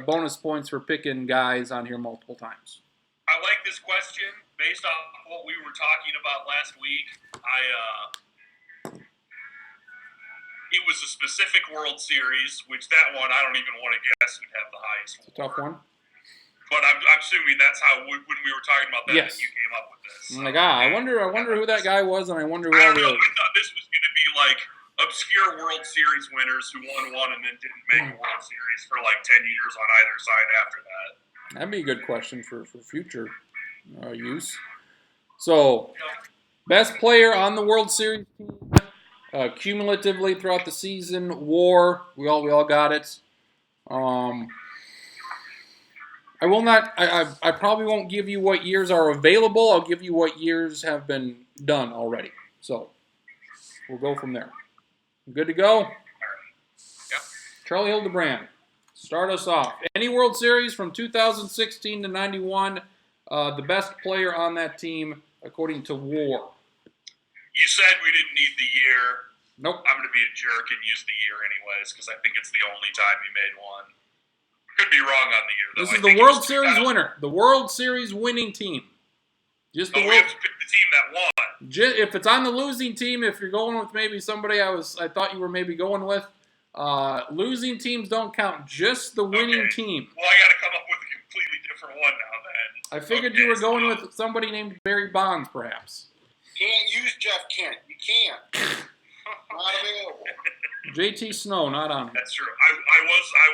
bonus points for picking guys on here multiple times. I like this question based on what we were talking about last week. It was a specific World Series, which that one I don't even want to guess who'd have the highest It's a one. tough one. But I'm assuming that's how when we were talking about that, Yes. that you came up with this. I'm like, I wonder who that guy was, and I wonder who I all don't the know. other. I thought this was going to be like obscure World Series winners who won one and then didn't make a World Series for like 10 years on either side after that. That'd be a good question for future use. So, best player on the World Series team, cumulatively throughout the season, WAR. We all got it. I will not. I probably won't give you what years are available. I'll give you what years have been done already. So, we'll go from there. Good to go. Yep. Charlie Hildebrand, start us off. Any World Series from 2016 to 91. The best player on that team, according to WAR. You said we didn't need the year. Nope. I'm going to be a jerk and use the year anyways because I think it's the only time he made one. Could be wrong on the year, though. This I is the think it World was Series 2000. winner. The World Series winning team. Just the But we World. have to pick the team that won. If it's on the losing team, if you're going with maybe somebody I thought you were maybe going with, losing teams don't count. Just the winning Okay. team. Well, I got to come up with a completely different one now then. I figured Okay, you were going so- with somebody named Barry Bonds, perhaps. Can't use Jeff Kent. You can't. Not available. JT Snow, not on here. That's true. I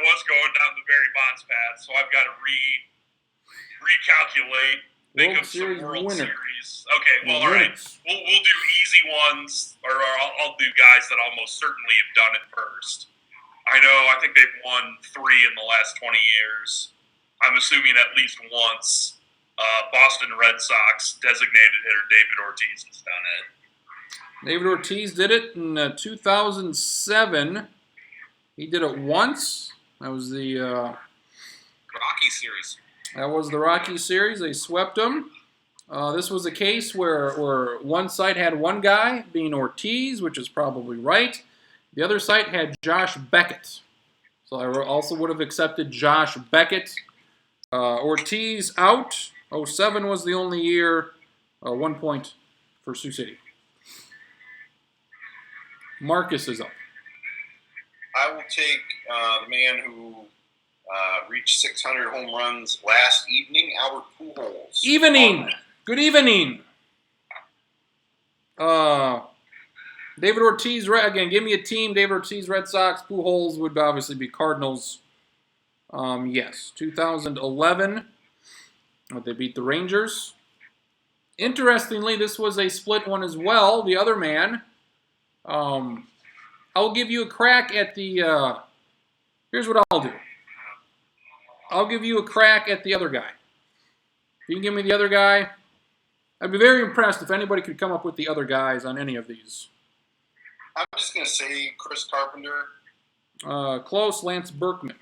was going down the Barry Bonds path, so I've got to recalculate. Think World of some Series World winner. Series. Okay, well, all right. Winners. We'll do easy ones, or I'll do guys that almost certainly have done it first. I think they've won 3 in the last 20 years. I'm assuming at least once Boston Red Sox designated hitter David Ortiz has done it. David Ortiz did it in 2007. He did it once. That was the Rocky series. Rocky series. They swept him. This was a case where one site had one guy, being Ortiz, which is probably right. The other site had Josh Beckett. So I also would have accepted Josh Beckett. Ortiz out. 07 was the only year. 1 point for Sioux City. Marcus is up. I will take the man who reached 600 home runs last evening, Albert Pujols. Evening. Good evening. David Ortiz, again, give me a team. David Ortiz, Red Sox. Pujols would obviously be Cardinals. Yes, 2011. They beat the Rangers. Interestingly, this was a split one as well. The other man, I'll give you a crack at the, here's what I'll do. I'll give you a crack at the other guy. If you can give me the other guy, I'd be very impressed if anybody could come up with the other guys on any of these. I'm just going to say Chris Carpenter. Close, Lance Berkman.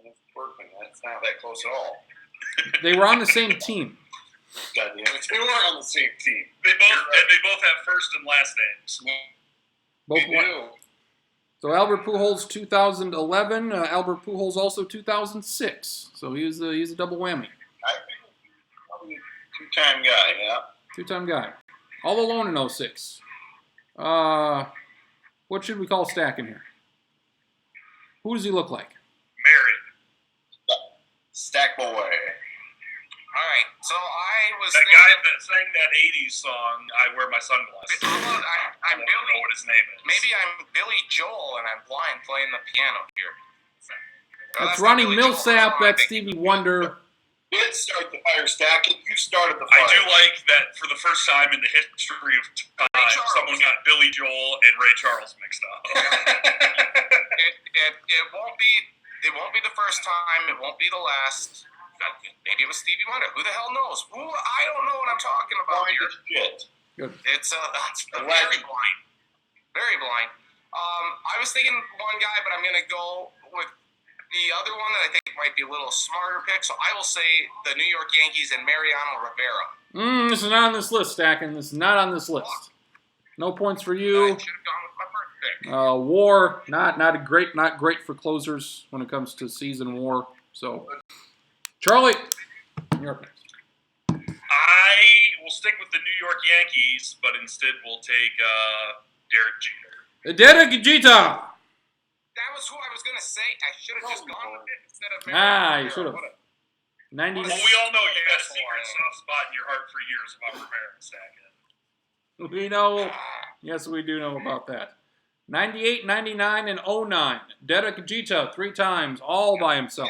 Lance Berkman. That's not that close at all. They were on the same team. God damn it. They weren't on the same team. They both have first and last names. Both They won. do. So Albert Pujols 2011. Albert Pujols also 2006. So he's a double whammy. I'm a two-time guy, yeah. Two-time guy. All alone in 06. What should we call Stacking here? Who does he look like? Married. Stack boy. All right, so I was That thinking, guy that sang that 80s song, I Wear My Sunglasses. I'm I don't Billy. know what his name is. Maybe I'm Billy Joel and I'm blind playing the piano here. No, That's not Ronnie Billy Joel. Millsap. No, I That's think- Stevie Wonder. You didn't start the fire, Stack. You started the I fire. do like that for the first time in the history of time, Charles. someone got Billy Joel and Ray Charles mixed up. It won't be the first time. It won't be the last. Maybe it was Stevie Wonder. Who the hell knows? I don't know what I'm talking about Blind here. as shit. It's that's A very legend. blind. Very blind. I was thinking one guy, but I'm gonna go with the other one that I think might be a little smarter pick. So I will say the New York Yankees and Mariano Rivera. This is not on this list, Stacking. This is not on this list. No points for I you. should have gone with my first pick. War, not great for closers when it comes to season war. So, Charlie, you're up next. I will stick with the New York Yankees, but instead we'll take Derek Jeter. Derek Jeter. That was who I was gonna say. I should have just gone with it instead of You Mariano should have. Rivera. 90. Well, we all know you got a secret soft spot in your heart for years about Rivera and Stackett. We know. Yes, we do know about that. 98, 99, and 09. Derek Jeter 3 times, all by himself.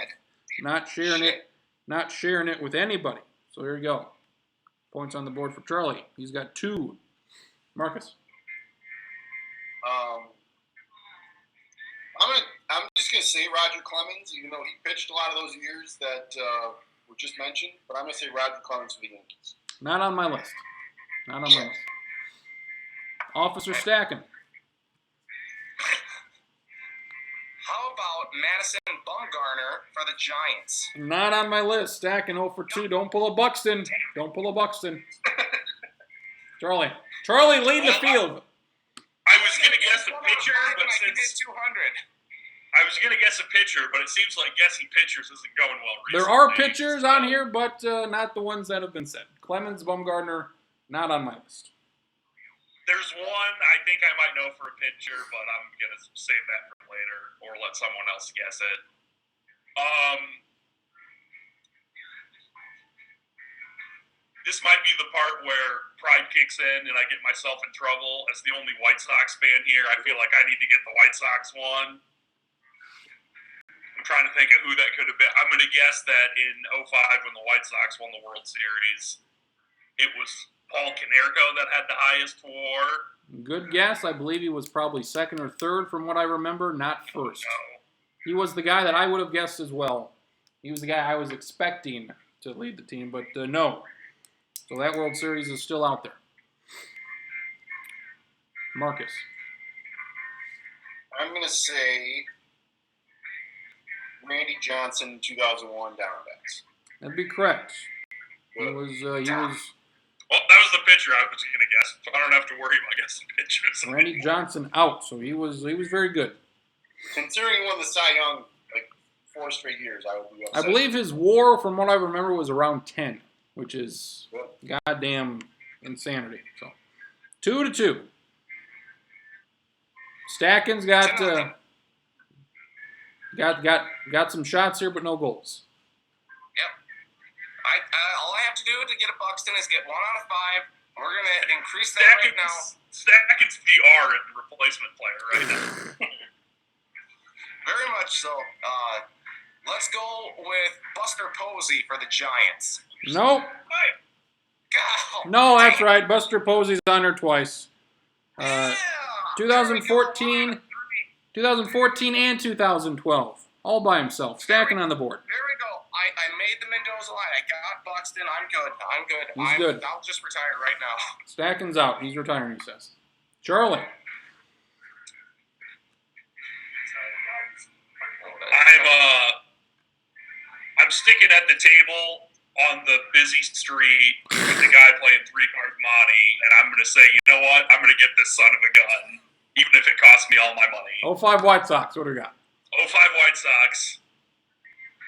Not sharing it with anybody. So here you go. Points on the board for Charlie. He's got 2. Marcus. I'm just gonna say Roger Clemens, even though he pitched a lot of those years that were just mentioned. But I'm gonna say Roger Clemens for the Yankees. Not on my list. Not on my list. Officer Stacking. How about Madison Bumgarner for the Giants? Not on my list. Stacking 0 for 2. Don't pull a Buxton. Don't pull a Buxton. Charlie. Charlie, lead the field. I was going to guess a pitcher, but I could hit since 200. I was going to guess a pitcher, but it seems like guessing pitchers isn't going well recently. There are pitchers on here, but not the ones that have been said. Clemens, Bumgarner, not on my list. There's one I think I might know for a pitcher, but I'm going to save that for later or let someone else guess it. This might be the part where pride kicks in and I get myself in trouble. As the only White Sox fan here, I feel like I need to get the White Sox one. I'm trying to think of who that could have been. I'm going to guess that in 05 when the White Sox won the World Series, it was Paul Konerko that had the highest WAR. Good guess. I believe he was probably second or third from what I remember, not first. No. He was the guy that I would have guessed as well. He was the guy I was expecting to lead the team, but no. So that World Series is still out there. Marcus. I'm going to say Randy Johnson, 2001 Diamondbacks. That'd be correct. He was. Well, that was the pitcher I was going to guess. So I don't have to worry about guessing pitchers. Randy Johnson out, so he was very good. Considering he won the Cy Young like 4 straight years, I would be upset. I believe his WAR, from what I remember, was around 10, which is goddamn insanity. So 2-2. Stacken's got some shots here, but no goals. All I have to do to get a Buxton is get 1 out of 5. We're going to increase that right now. Stacken's VR at the replacement player right now. Very much so. Let's go with Buster Posey for the Giants. Nope. God, No, that's right. Buster Posey's on there twice. yeah. 2014 and 2012. All by himself. Stacking on the board. There we go. I made the Mendoza line. I got Buxton. I'm good. He's good. I'll just retire right now. Stacken's out. He's retiring, he says. Charlie. I'm sticking at the table on the busy street with the guy playing 3-card money, and I'm going to say, you know what? I'm going to get this son of a gun, even if it costs me all my money. 05 White Sox. What do we got? 05 White Sox.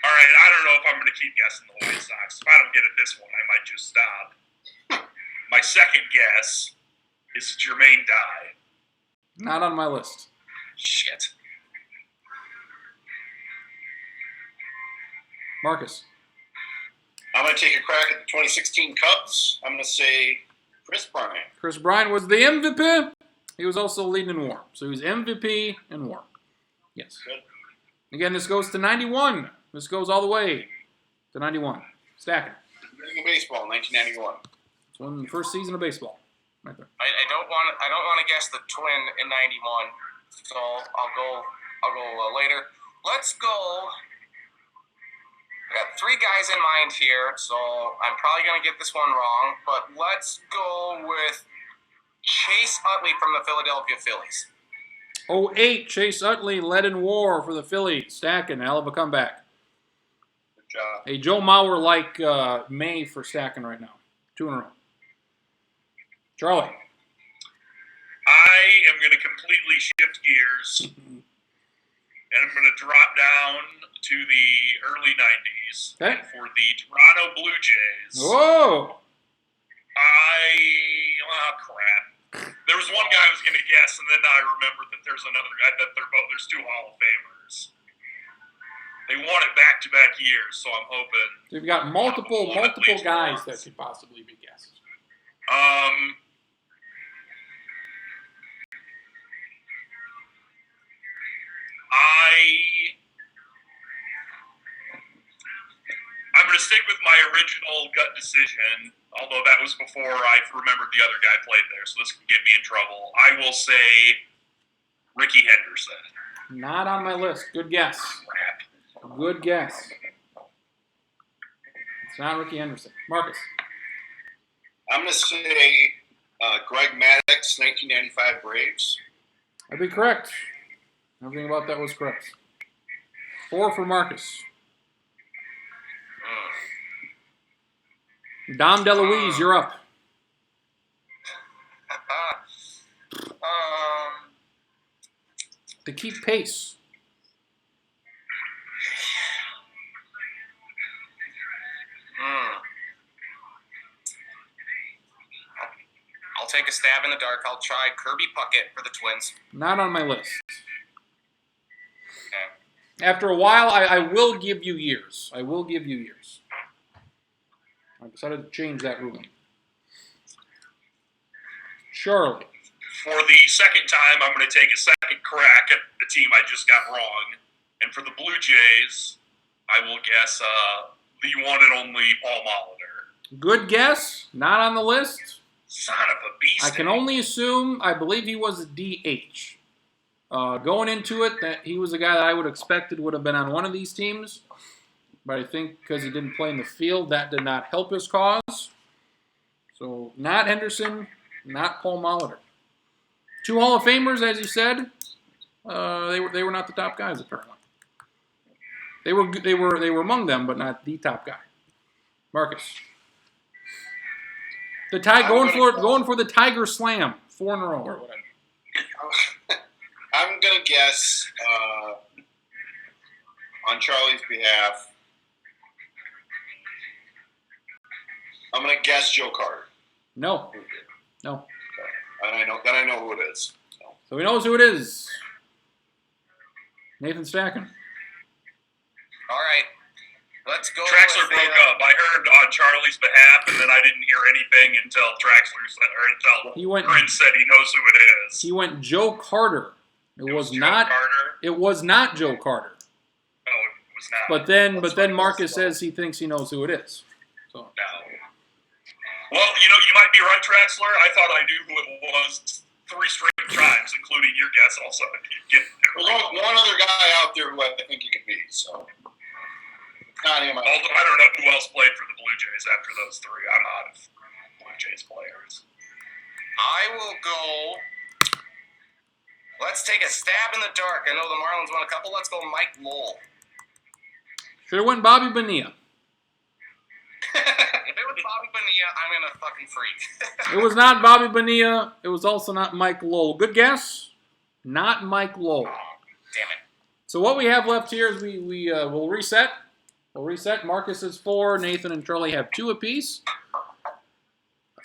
All right, I don't know if I'm going to keep guessing the White Sox. If I don't get it this one, I might just stop. My second guess is Jermaine Dye. Not on my list. Shit. Marcus. I'm going to take a crack at the 2016 Cubs. I'm going to say Chris Bryant. Chris Bryant was the MVP. He was also leading in WAR. So he was MVP in WAR. Yes. Good. Again, this goes to 91. This goes all the way to 91. Stacking. Beginning of baseball, 1991. It's one of the first season of baseball. Right there. I don't want to guess the Twin in 91, so I'll go later. Let's go. I got 3 guys in mind here, so I'm probably going to get this one wrong, but let's go with Chase Utley from the Philadelphia Phillies. 08, Chase Utley led in WAR for the Phillies. Stacking, hell of a comeback. Good job. A Joe Mauer like May for Stacking right now. 2 in a row. Charlie. I am going to completely shift gears, and I'm going to drop down to the early 90s. Okay. And for the Toronto Blue Jays. Whoa! Crap. There was one guy I was going to guess, and then I remembered that there's another guy that there's 2 Hall of Famers. They won it back-to-back years, so I'm hoping. So you've got multiple guys that could possibly be guessed. I'm going to stick with my original gut decision, although that was before I remembered the other guy played there, so this could get me in trouble. I will say Ricky Henderson. Not on my list. Good guess. Crap. Good guess. It's not Ricky Henderson. Marcus. I'm going to say Greg Maddux, 1995 Braves. That'd be correct. Everything about that was correct. 4 for Marcus. Dom DeLuise, you're up. To keep pace. I'll take a stab in the dark. I'll try Kirby Puckett for the Twins. Not on my list. Okay. After a while, I will give you years. I will give you years. I decided to change that ruling. Charlie. For the second time, I'm going to take a second crack at the team I just got wrong. And for the Blue Jays, I will guess the one and only Paul Molitor. Good guess. Not on the list. Son of a beast. I can only assume, I believe he was a DH. Going into it, that he was a guy that I would have expected would have been on one of these teams. but I think because he didn't play in the field, that did not help his cause. So not Henderson, not Paul Molitor. 2 Hall of Famers, as you said, they were not the top guys apparently. They were among them, but not the top guy. Marcus. Going for the Tiger Slam, 4 in a row or whatever. I'm gonna guess on Charlie's behalf. I'm gonna guess Joe Carter. No. And I know who it is. So he knows who it is. Nathan Stacken. All right. Let's go. Traxler with, broke up. I heard on Charlie's behalf, and then I didn't hear anything until Prince said he knows who it is. He went Joe Carter. It was Joe not Carter. It was not Joe Carter. No, it was not. But then Marcus says he thinks he knows who it is. So No. Well, you might be right, Traxler. I thought I knew who it was 3 straight times, including your guess also. There's only one other guy out there who I think he could be, so. Not him. Although I don't know who else played for the Blue Jays after those 3. I'm out of Blue Jays players. I will go. Let's take a stab in the dark. I know the Marlins won a couple. Let's go Mike Lowell. should have went Bobby Bonilla. If it was Bobby Bonilla, I'm gonna fucking freak. It was not Bobby Bonilla. It was also not Mike Lowell. Good guess. Not Mike Lowell. Damn it. So what we have left here is we'll reset. We'll reset. Marcus is 4. Nathan and Charlie have 2 apiece.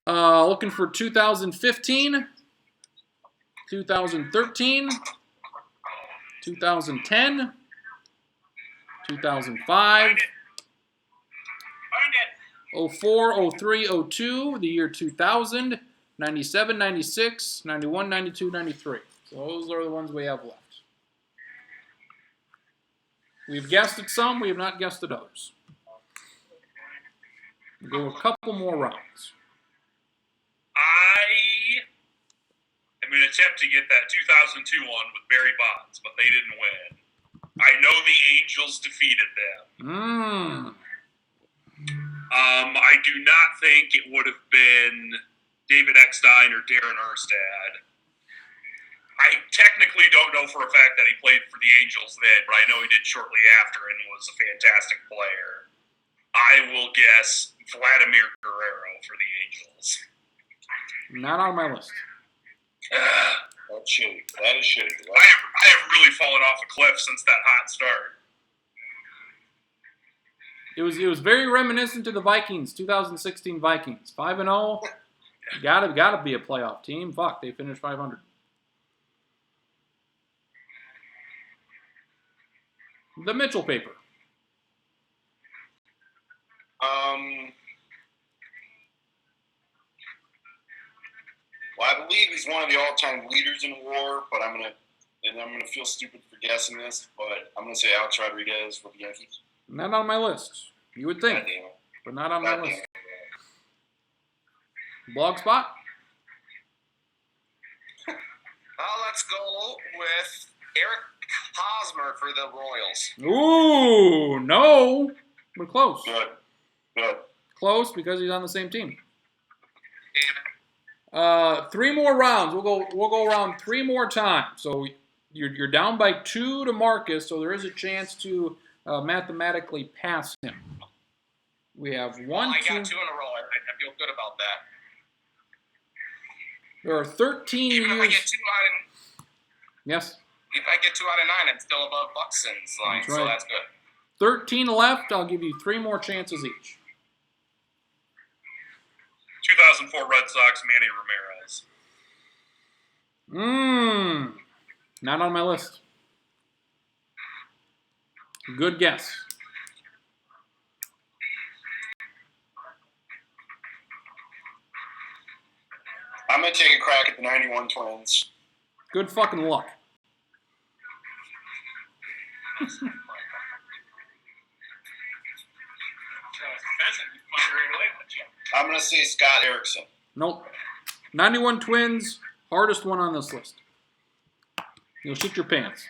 Looking for 2015, 2013, 2010, 2005, 04, 03, 02, the year 2000, 97, 96, 91, 92, 93. So those are the ones we have left. We've guessed at some, we have not guessed at others. We'll go a couple more rounds. I am going to attempt to get that 2002 one with Barry Bonds, but they didn't win. I know the Angels defeated them. I do not think it would have been David Eckstein or Darren Erstad. I technically don't know for a fact that he played for the Angels then, but I know he did shortly after and was a fantastic player. I will guess Vladimir Guerrero for the Angels. Not on my list. That's shitty. That is shitty. I have really fallen off a cliff since that hot start. It was very reminiscent to the Vikings, 2016 Vikings. 5-0. Gotta be a playoff team. Fuck, they finished 500. The Mitchell paper. Well, I believe he's one of the all-time leaders in WAR, but I'm gonna feel stupid for guessing this, but I'm gonna say Alex Rodriguez for the Yankees. Not on my list. You would think, Goddamn it. but not on my Goddamn list. it. Blog spot. Let's go with Eric Hosmer for the Royals. Ooh, no. We're close. Good. Close because he's on the same team. 3 more rounds. We'll go around 3 more times. So you're down by 2 to Marcus, so there is a chance to mathematically pass him. We have 1, I 2. got 2 in a row. I feel good about that. There are 13 Even if I years. get 2 out of, Yes. if I get 2 out of 9, I'm still above Buxton's line, That's so right. that's good. 13 left. I'll give you 3 more chances each. 2004 Red Sox, Manny Ramirez. Not on my list. Good guess. I'm gonna take a crack at the 91 Twins. Good fucking luck. I'm gonna say Scott Erickson. Nope. 91 Twins, hardest one on this list. You'll shit your pants.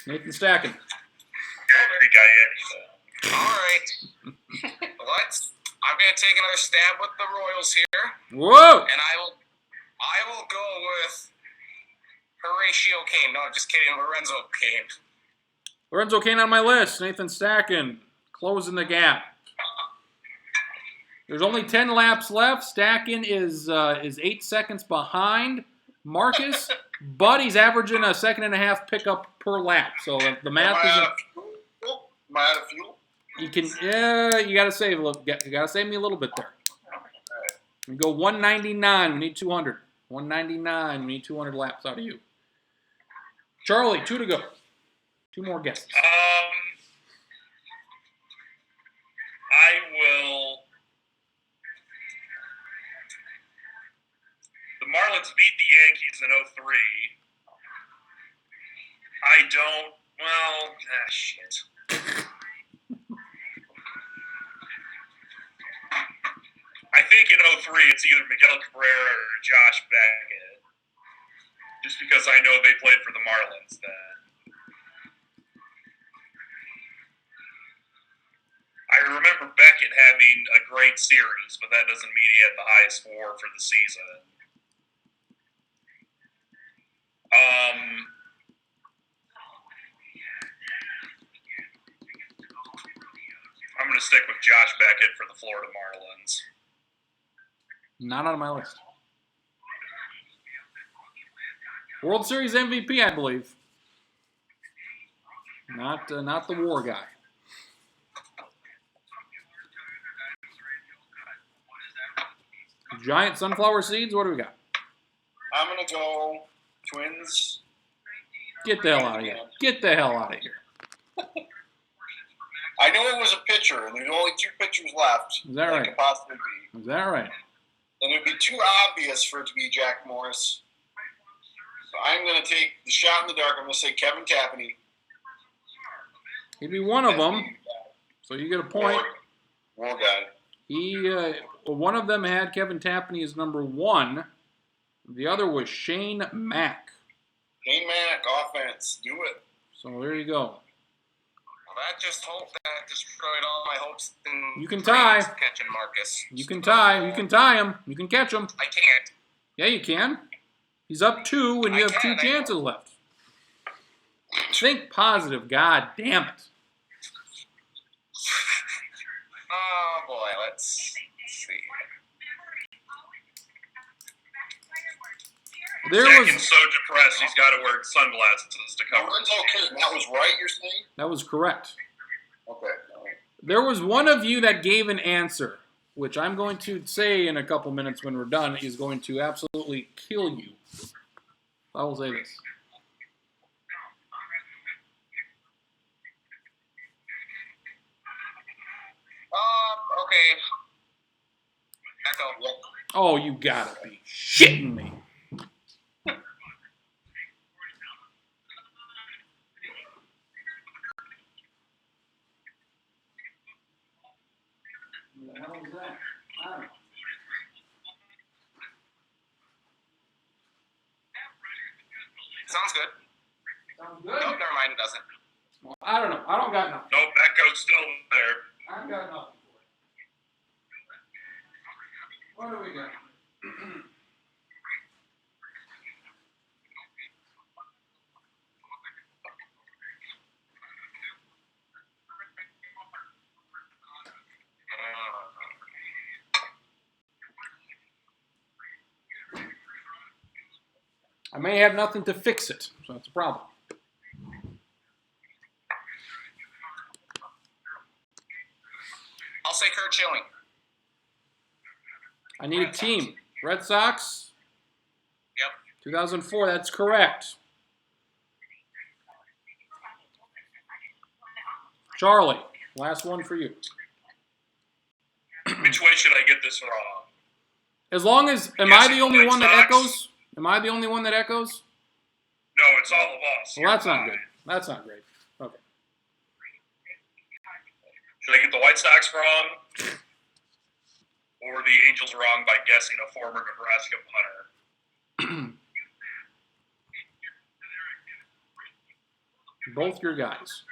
Nathan Stacken. right. I'm going to take another stab with the Royals here, Whoa! and I will go with Horatio Kane. No, I'm just kidding. Lorenzo Kane. Lorenzo Kane on my list. Nathan Stacken closing the gap. There's only 10 laps left. Stacken is 8 seconds behind Marcus, but he's averaging a 1.5 pickup per lap. So the math isn't. Am I out of fuel? You can, you gotta save a little. You gotta save me a little bit there. We go 199. We need 200. 199. We need 200 laps out of you. Charlie, 2 to go. 2 more guesses. I will. The Marlins beat the Yankees in 03. I don't. Well, shit. I think in 03 it's either Miguel Cabrera or Josh Beckett. Just because I know they played for the Marlins then. I remember Beckett having a great series, but that doesn't mean he had the highest WAR for the season. I'm going to stick with Josh Beckett for the Florida Marlins. Not on my list. World Series MVP, I believe. Not the WAR guy. Giant sunflower seeds. What do we got? I'm going to go Twins. Get the hell out of here. Get the hell out of here. I know it was a pitcher, and there's only 2 pitchers left. Is that right? Could possibly be. Is that right? And it would be too obvious for it to be Jack Morris. So I'm going to take the shot in the dark. I'm going to say Kevin Tapani. He'd be one of them. So you get a point. War guy. One of them had Kevin Tapani as number 1. The other was Shane Mack. Shane Mack, offense. Do it. So there you go. Well, that destroyed all my hopes. You can tie. Catching Marcus. You can tie. You can tie him. You can catch him. I can't. Yeah, you can. He's up 2, and you have 2 chances left. Think positive. God damn it. Oh boy, let's see. Stacken's so depressed he's got to wear sunglasses to cover his Okay, that was right, you're saying? That was correct. Okay. There was one of you that gave an answer, which I'm going to say in a couple minutes when we're done, is going to absolutely kill you. I will say this. Okay. Echo. Oh, you gotta be shitting me. What the hell is that? I don't know. Sounds good. Sounds Nope, good? never mind, it doesn't. Well, I don't know. I don't got nothing. Nope, Echo's still there. I've got nothing for you. What do we got? I may have nothing to fix it, so that's a problem. I'll say Kurt Schilling. I need a team. Red Sox? Yep. 2004, that's correct. Charlie, last one for you. Which way should I get this wrong? As long as, am Yes, I the only Red one that Sox. echoes? Am I the only one that echoes? No, it's all of us. Well, that's not good. That's not great. Okay. Should I get the White Sox wrong? Or the Angels wrong by guessing a former Nebraska punter? Both your guys.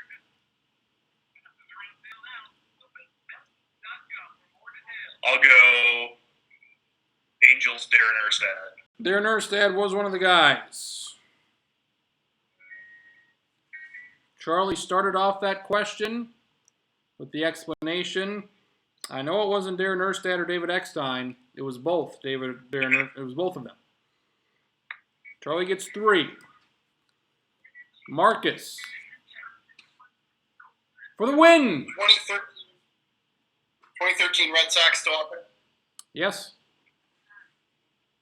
Erstad. Darren Erstad was one of the guys. Charlie started off that question with the explanation. I know it wasn't Darren Erstad or David Eckstein. It was both it was both of them. Charlie gets 3. Marcus for the win. 2013 Red Sox still up there? Yes.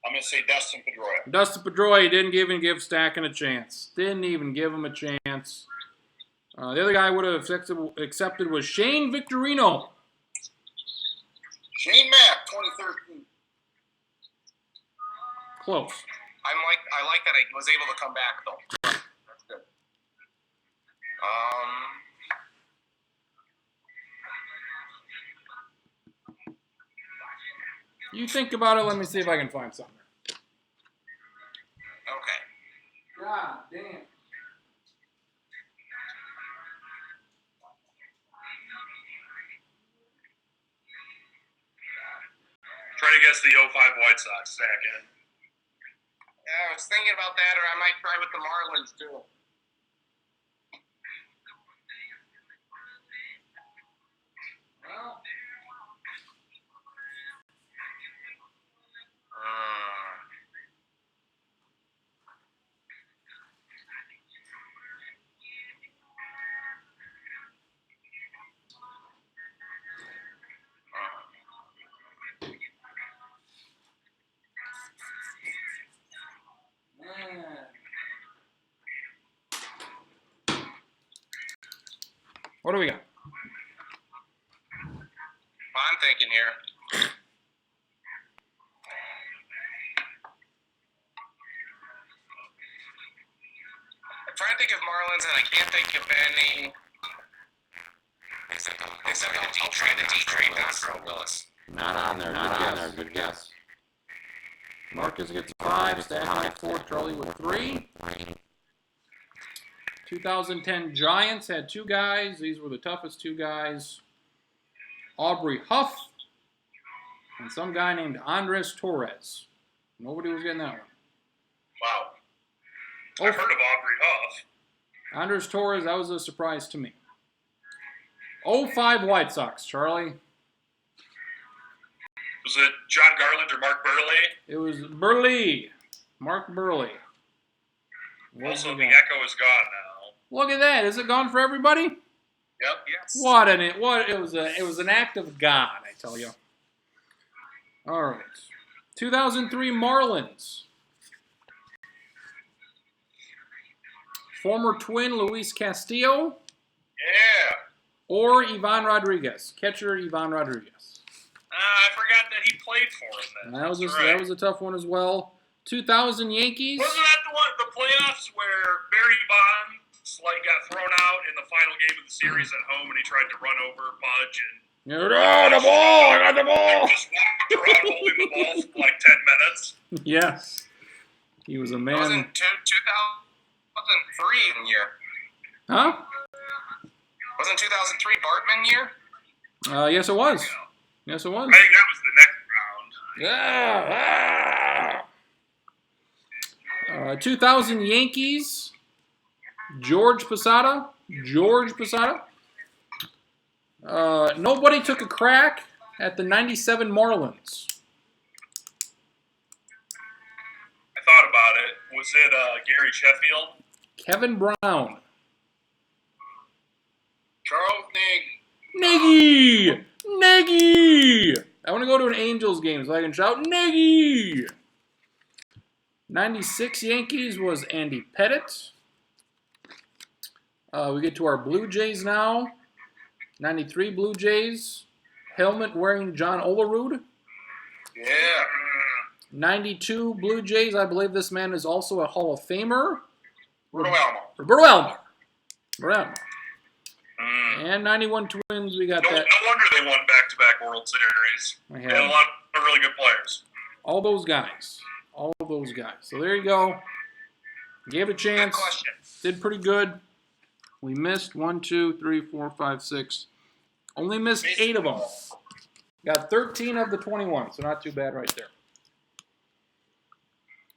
I'm going to say Dustin Pedroia. Dustin Pedroia didn't even give Stacken a chance. Didn't even give him a chance. The other guy would have accepted was Shane Victorino. Shane Mack, 2013. Close. I like that I was able to come back though. That's good. You think about it. Let me see if I can find something. Okay. God damn. Try to guess the 05 White Sox Stacken. Yeah, I was thinking about that, or I might try with the Marlins too. Well, what do we got? I'm thinking here. I'm trying to think of Marlins, and I can't think of any. Except the D train, Dontrelle Willis. Not on there. Good guess. Marcus gets 5. Stacken gets 4. Charlie with 3. 2010 Giants had 2 guys. These were the toughest 2 guys. Aubrey Huff and some guy named Andres Torres. Nobody was getting that one. Wow. I've heard of Aubrey Huff. Andres Torres, that was a surprise to me. 05 White Sox, Charlie. Was it John Garland or Mark Burley? It was Burley. Mark Burley. Also, the Echo is gone now. Look at that. Is it gone for everybody? Yep. Yes. It was an act of God, I tell you. All right. 2003 Marlins. Former Twin Luis Castillo Yeah. or Ivan Rodriguez. Catcher Ivan Rodriguez. I forgot that he played for him then. That was a tough one as well. 2000 Yankees. Wasn't that the playoffs where Barry Bonds got thrown out in the final game of the series at home and he tried to run over Pudge and The ball! I got the ball! just walked around holding the ball for like 10 minutes? Yes. He was a That was in man. 2003 year. Huh? Wasn't 2003 Bartman year? Yes, it was. Yes, it was. I think that was the next round. 2000 Yankees. George Posada. Nobody took a crack at the 97 Marlins. I thought about it. Was it Gary Sheffield? Kevin Brown. Charles Nagy. Nagy! I want to go to an Angels game so I can shout Nagy! 96 Yankees was Andy Pettit. We get to our Blue Jays now. 93 Blue Jays. Helmet wearing John Olerud. Yeah. 92 Blue Jays. I believe this man is also a Hall of Famer. Roberto Alomar. And 91 Twins, we got No that. wonder they won back-to-back World Series. I They had a had lot of really good players. all those guys. So there you go. Gave it a Good chance. question. Did pretty good. We missed 1, 2, 3, 4, 5, 6. Only missed 8 of them. Got 13 of the 21, so not too bad right there.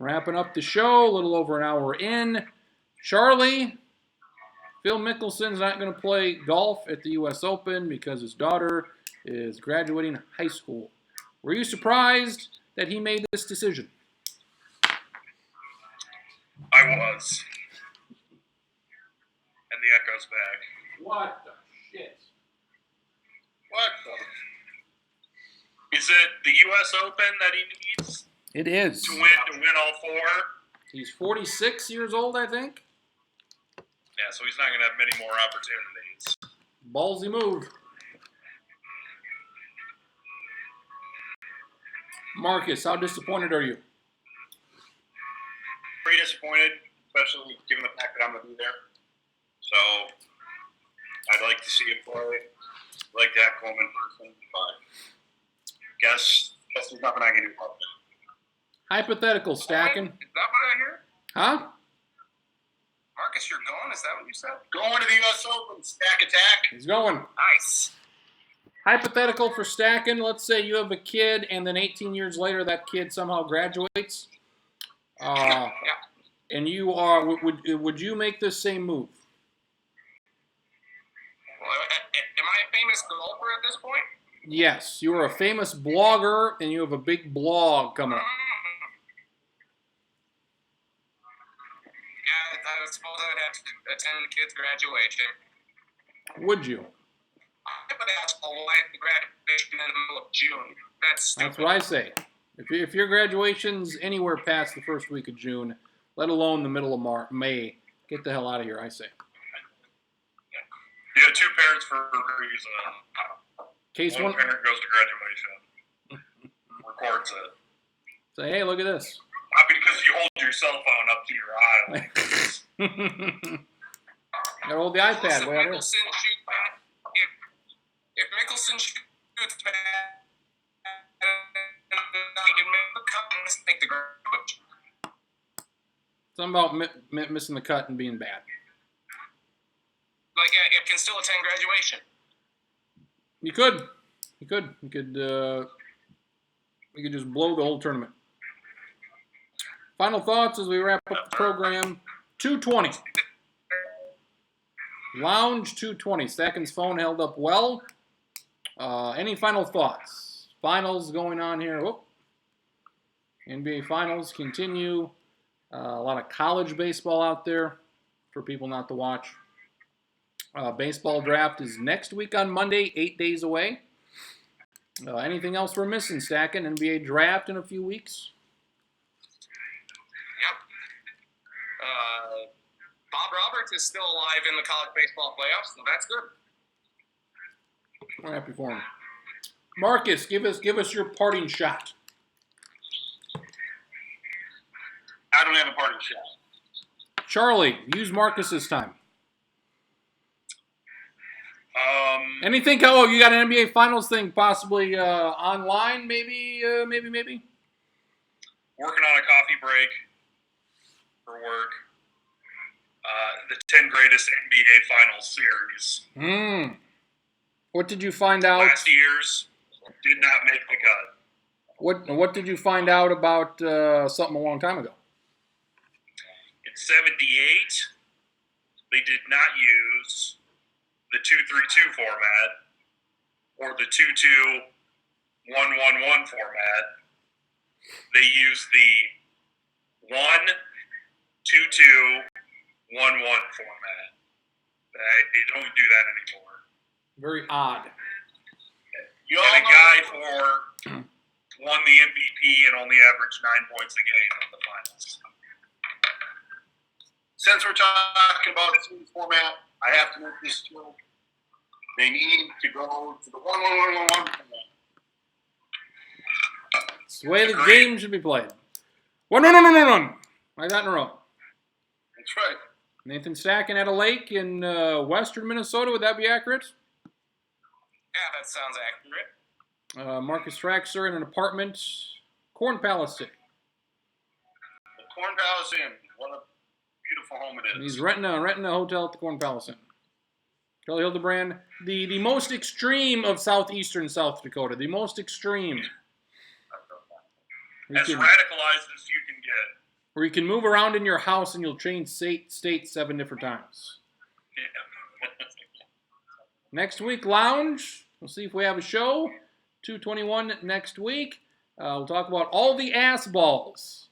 Wrapping up the show, a little over an hour in. Charlie, Phil Mickelson's not going to play golf at the U.S. Open because his daughter is graduating high school. Were you surprised that he made this decision? I was. And the echo's back. What the shit? What? Is it the U.S. Open that he needs It is. to win all four? He's 46 years old, I think. Yeah, so he's not going to have many more opportunities. Ballsy move. Marcus, how disappointed are you? Pretty disappointed, especially given the fact that I'm going to be there. So I'd like to see him play. I'd like to have him in person, but guess there's nothing I can do about it. Hypothetical stacking. Is that what I hear? Huh? Marcus, you're going? Is that what you said? Going to the U.S. Open, stack attack. He's going. Nice. Hypothetical for stacking. Let's say you have a kid, and then 18 years later, that kid somehow graduates. Yeah. And you are. Would you make this same move? Well, am I a famous golfer at this point? Yes. You are a famous blogger, and you have a big blog coming up. Yeah, I suppose I would have to attend the kid's graduation. Would you? I would ask why the graduation in the middle of June. That's stupid. That's what I say. If your graduation's anywhere past the first week of June, let alone the middle of May, get the hell out of here, I say. You got two parents for a reason. Case One one. parent goes to graduation, records it. Say, hey, look at this. Not because you hold your cell phone up to your eye. Gotta hold the iPad. If Way out here. Mickelson shoots bad, if Mickelson shoots bad, he can make the graduation. Something about missing the cut and being bad. Like, it can still attend graduation. You could. You could just blow the whole tournament. Final thoughts as we wrap up the program. 220. Lounge 220. Stacking's phone held up well. Any final thoughts? Finals going on here. Whoop. NBA Finals continue. A lot of college baseball out there for people not to watch. Baseball draft is next week on Monday, 8 days away. Anything else we're missing, Stacking? NBA draft in a few weeks. Yep. Bob Roberts is still alive in the college baseball playoffs, so that's good. We're happy for him. Marcus, give us your parting shot. I don't have a parting shot. Charlie, use Marcus's time. Anything? Oh, you got an NBA Finals thing possibly online? Maybe. Working on a coffee break for work. The 10 greatest NBA Finals series. What did you find out? Last year's did not make the cut. What did you find out about something a long time ago? In '78, they did not use the 2-3-2 format or the 2-2-1-1-1 format. They used the 1-2-2-1-1 format. They don't do that anymore. Very odd. You And a all guy know, won the MVP and only averaged 9 points a game in the finals. since we're talking about the series format, I have to make this too. They need to go to the 1-1-1-1-1 format. It's the way the game should be played. One. Like that in a row. That's right. Nathan Stacking at a lake in western Minnesota. Would that be accurate? Yeah, that sounds accurate. Marcus Traxler in an apartment, Corn Palace City. The Corn Palace Inn. What a beautiful home it is. And he's renting a hotel at the Corn Palace Inn. Charlie Hildebrand, the most extreme of southeastern South Dakota. The most extreme. As radicalized as you can get. where you can move around in your house and you'll change states 7 different times. Yeah. Next week, Lounge. We'll see if we have a show. 221 next week. We'll talk about all the ass balls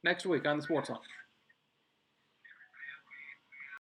next week on the Sports Lounge.